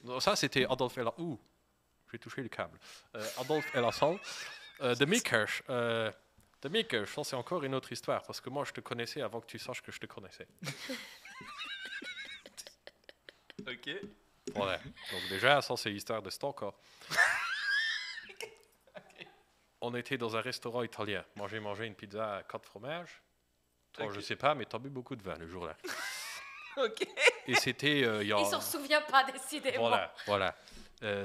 Donc, ça, c'était Adolphe Elassal. J'ai touché le câble. Adolphe Elassal. De Mikesh, ça, c'est encore une autre histoire. Parce que moi, je te connaissais avant que tu saches que je te connaissais. Ok. Voilà. Donc déjà, ça, c'est l'histoire de Stalker. On était dans un restaurant italien. Moi, j'ai mangé une pizza à 4 fromages. Toi, je sais pas, mais t'as bu beaucoup de vin le jour-là. Ok. Et c'était... Il s'en souvient pas, décidément. Voilà.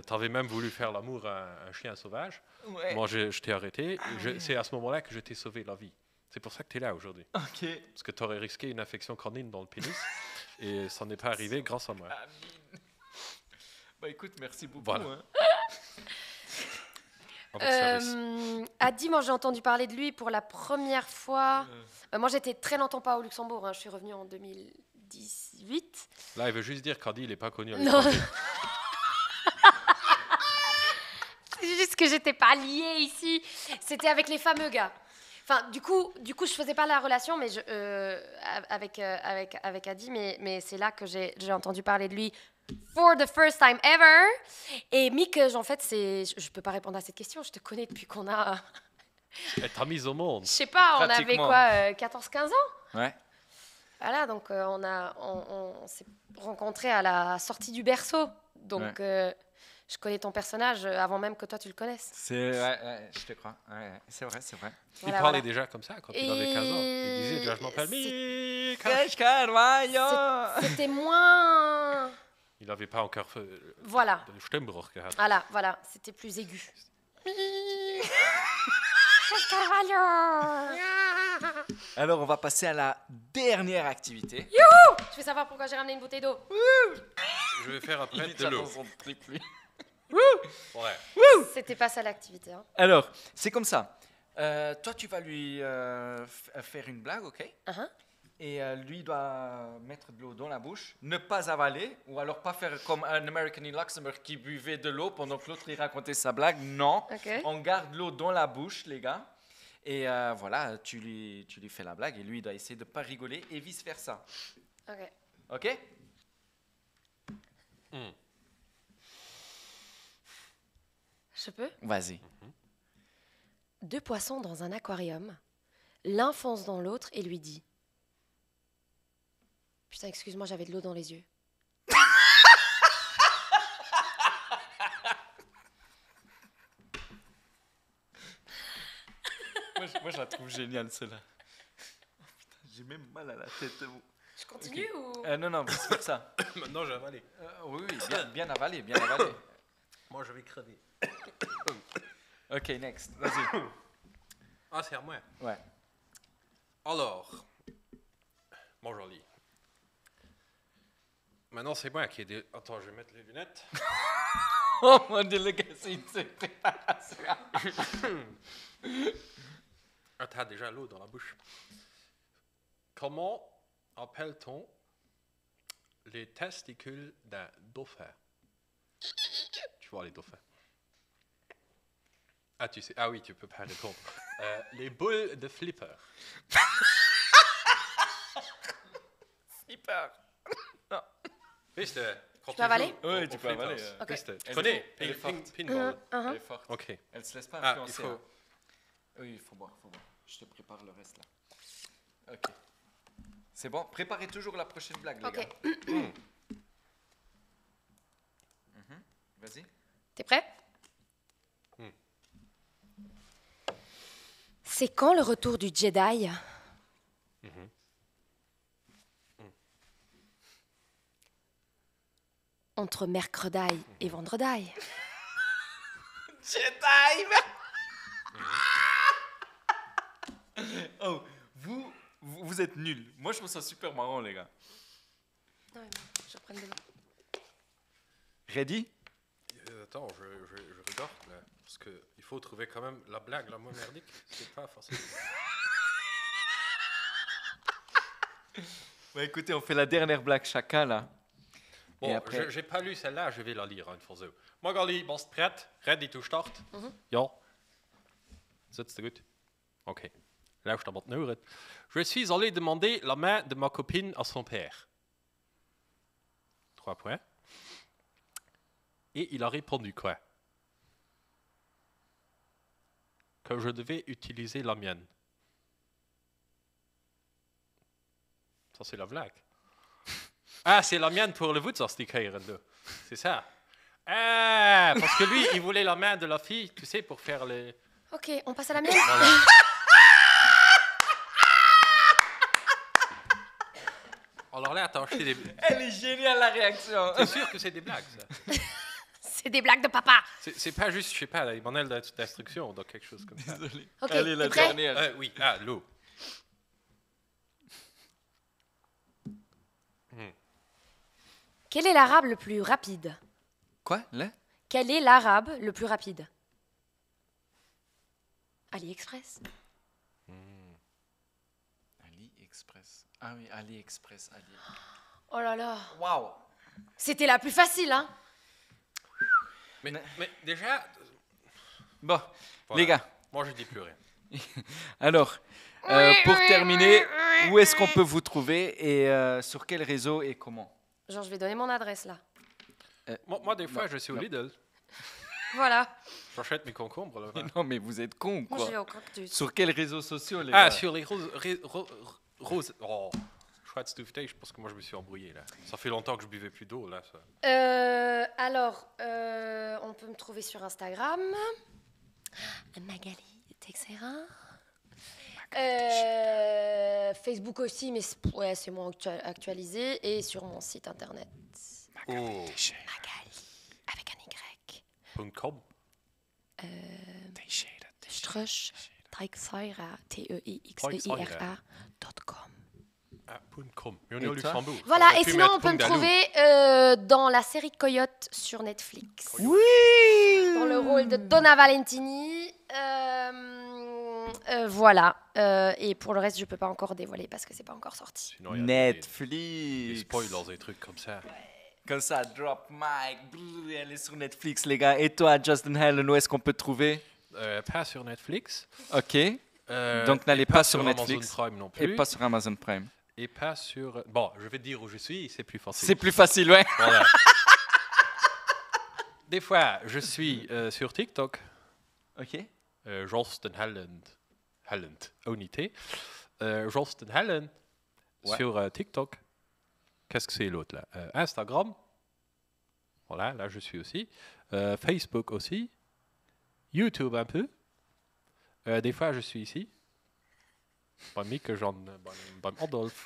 T'avais même voulu faire l'amour à un chien sauvage. Ouais. Moi, je t'ai arrêté. C'est à ce moment-là que je t'ai sauvé la vie. C'est pour ça que tu es là aujourd'hui. Ok. Parce que tu aurais risqué une infection canine dans le pénis. Et ça n'est pas arrivé grâce à moi. Amine. Bah écoute, merci beaucoup. Voilà. Hein. Avec service. Adi, moi j'ai entendu parler de lui pour la première fois. Moi j'étais très longtemps pas au Luxembourg, hein. Je suis revenue en 2010. 2018. Là, il veut juste dire qu'Andy, il n'est pas connu. Non. C'est juste que j'étais pas liée ici. C'était avec les fameux gars. Enfin, du coup, je faisais pas la relation mais avec Adi, mais c'est là que j'ai entendu parler de lui for the first time ever. Et Mick, en fait, je peux pas répondre à cette question. Je te connais depuis qu'on a... Elle t'a mise au monde. Je sais pas, on avait Pratiquement. quoi, 14-15 ans? Ouais. Voilà, donc on s'est rencontrés à la sortie du berceau. Donc, je connais ton personnage avant même que toi tu le connaisses. Ouais, je te crois. Ouais, c'est vrai. Il parlait déjà comme ça quand il avait 15 ans. Il disait déjà, je m'appelle Mick. C'était moins... Il n'avait pas encore fait Voilà. le Stimmbruch gehabt. Voilà, c'était plus aigu. Alors, on va passer à la dernière activité. Je veux savoir pourquoi j'ai ramené une bouteille d'eau. Je vais faire après Il est de déjà l'eau. dans son trip, lui. Ouais. C'était pas ça l'activité. Hein. Alors, c'est comme ça. Toi, tu vas lui faire une blague, ok? Uh-huh. Et lui doit mettre de l'eau dans la bouche, ne pas avaler, ou alors pas faire comme un American in Luxembourg qui buvait de l'eau pendant que l'autre il racontait sa blague. Non, Ok. on garde l'eau dans la bouche, les gars. Et voilà, tu lui fais la blague et lui il doit essayer de pas rigoler et vice versa. Ok. Ok? Je peux? Vas-y. 2 poissons dans un aquarium. L'un fonce dans l'autre et lui dit: Putain, excuse-moi, j'avais de l'eau dans les yeux. Moi, je la trouve géniale, celle-là. Oh, putain, j'ai même mal à la tête. Je continue ou... Non, vice versa. Maintenant, j'ai avalé. Oui, bien avalé, bien avalé. Moi, je vais crever. Ok, next, vas-y. Ah, c'est à moi. Ouais. Alors, bon, joli. Maintenant, c'est moi qui ai des... Attends, je vais mettre les lunettes. Oh mon dieu, le gars, c'est une préparation. Ah, t'as déjà l'eau dans la bouche. Comment appelle-t-on les testicules d'un dauphin? Tu vois les dauphins. Ah, tu sais. Ah oui, tu peux pas répondre. Les boules de flipper. Flipper. Viste, quand Tu peux avaler? Oui, tu peux avaler. Ok. Viste, tu Elle connais est forte. pinball. Elle est forte. Ok. Elle se laisse pas Ah, influencer. il faut... hein. Oui, il faut boire. Je te prépare le reste là. Ok. C'est bon. Préparez toujours la prochaine blague, les Ok. gars. Vas-y. T'es prêt? C'est quand le retour du Jedi? Entre mercredi et vendredi. Jedi. Oh, vous êtes nuls. Moi, je trouve ça super marrant, les gars. Non, mais bon, je prends de l'eau. Ready? Attends, je regarde là. Parce qu'il faut trouver quand même la blague la moins merdique. C'est pas facile. Bah écoutez, on fait la dernière blague chacun là. Bon, Et après- j'ai pas lu celle-là, je vais la lire une fois zo. Magali, bist du prêt? Ready to start? Ja. Sitzt du gut? Ok. Luister wat nu. Je suis allé demander la main de ma copine à son père. 3 points. Et il a répondu quoi? Que je devais utiliser la mienne. Ça, c'est la blague. Ah, c'est la mienne pour le voetsastickeren, c'est ça. Ah, parce que lui, il voulait la main de la fille, tu sais, pour faire les... Ok, on passe à la mienne. Voilà. Alors là, attends, c'est des... Elle est géniale la réaction. T'es sûr que c'est des blagues, ça? C'est des blagues de papa. C'est pas juste, je sais pas, les manuels d'instruction, donc quelque chose comme ça. Désolé. Ok, Allez, la t'es prêt? dernière. Oui, ah, l'eau. Quel est l'arabe le plus rapide? Quoi, là? Quel est l'arabe le plus rapide? AliExpress. AliExpress. AliExpress. Ah oui, AliExpress. Oh là là. Waouh. C'était la plus facile, hein. Mais déjà, Bon, voilà. les gars, Moi, je dis plus rien. alors, pour terminer, où est-ce qu'on peut vous trouver et sur quel réseau et comment? Genre, je vais donner mon adresse, là. Moi, des fois, je suis au non. Lidl. Voilà. J'achète mes concombres là. Non, mais vous êtes cons, Moi, quoi. je vais au cactus. Sur quels réseaux sociaux, les Ah, gars? sur les roses. Oh, chouette stuffed, je pense que moi, je me suis embrouillé là. Ça fait longtemps que je buvais plus d'eau là. Ça. Alors, on peut me trouver sur Instagram. Magali Texera. Facebook aussi, mais c'est moins actualisé. Et sur mon site internet. Oh. Magali, avec un Y. .com. Strush, Teixeira, Teixeira.com. Ah, .com. Mais on est Et au toi? Luxembourg. Voilà, J'aurais et pu sinon, mettre on peut me Pongdalou. trouver dans la série Coyote sur Netflix. Oui. Dans le rôle de Donna Valentini. Voilà. Et pour le reste, je peux pas encore dévoiler parce que c'est pas encore sorti. Sinon, il y a Netflix. des spoilers, des trucs comme ça. Comme ça, drop mic, elle est sur Netflix, les gars. Et toi, Justin Helen, où est-ce qu'on peut te trouver? Pas sur Netflix. Ok. Donc, n'allez et pas sur Netflix. Amazon Prime non Et plus. pas sur Amazon Prime. Et pas sur. Bon, je vais te dire où je suis, c'est plus facile. C'est plus facile, ouais. Voilà. Des fois, je suis sur TikTok. Ok. Jolston Halland, unité. Jolston Halland Ouais. sur TikTok. Qu'est-ce que c'est l'autre là? Instagram. Voilà, là je suis aussi. Facebook aussi. YouTube un peu. Des fois je suis ici. Beim Mieke Jean, beim Adolf.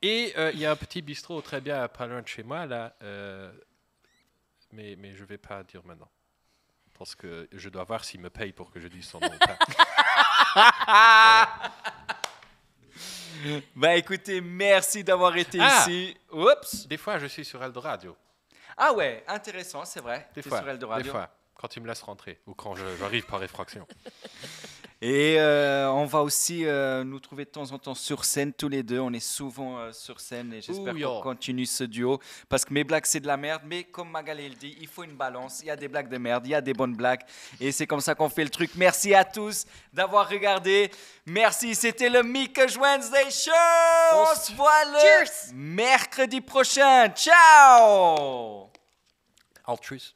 Et il y a un petit bistrot très bien pas loin de chez moi là. Mais je vais pas dire maintenant. Parce que je dois voir s'il me paye pour que je dise son nom ou pas. Bah écoutez, merci d'avoir été Ah. ici. Oups. Des fois je suis sur Eldoradio. Ah ouais, intéressant, c'est vrai. Des T'es fois, sur Eldoradio. des fois, quand il me laisse rentrer ou quand j'arrive par effraction. Et on va aussi nous trouver de temps en temps sur scène, tous les deux. On est souvent sur scène et j'espère Ouh, qu'on yo. continue ce duo. Parce que mes blagues, c'est de la merde. Mais comme Magali le dit, il faut une balance. Il y a des blagues de merde, il y a des bonnes blagues. Et c'est comme ça qu'on fait le truc. Merci à tous d'avoir regardé. Merci, c'était le Mieke Wednesday Show. On se voit le Cheers. mercredi prochain. Ciao. Altruist.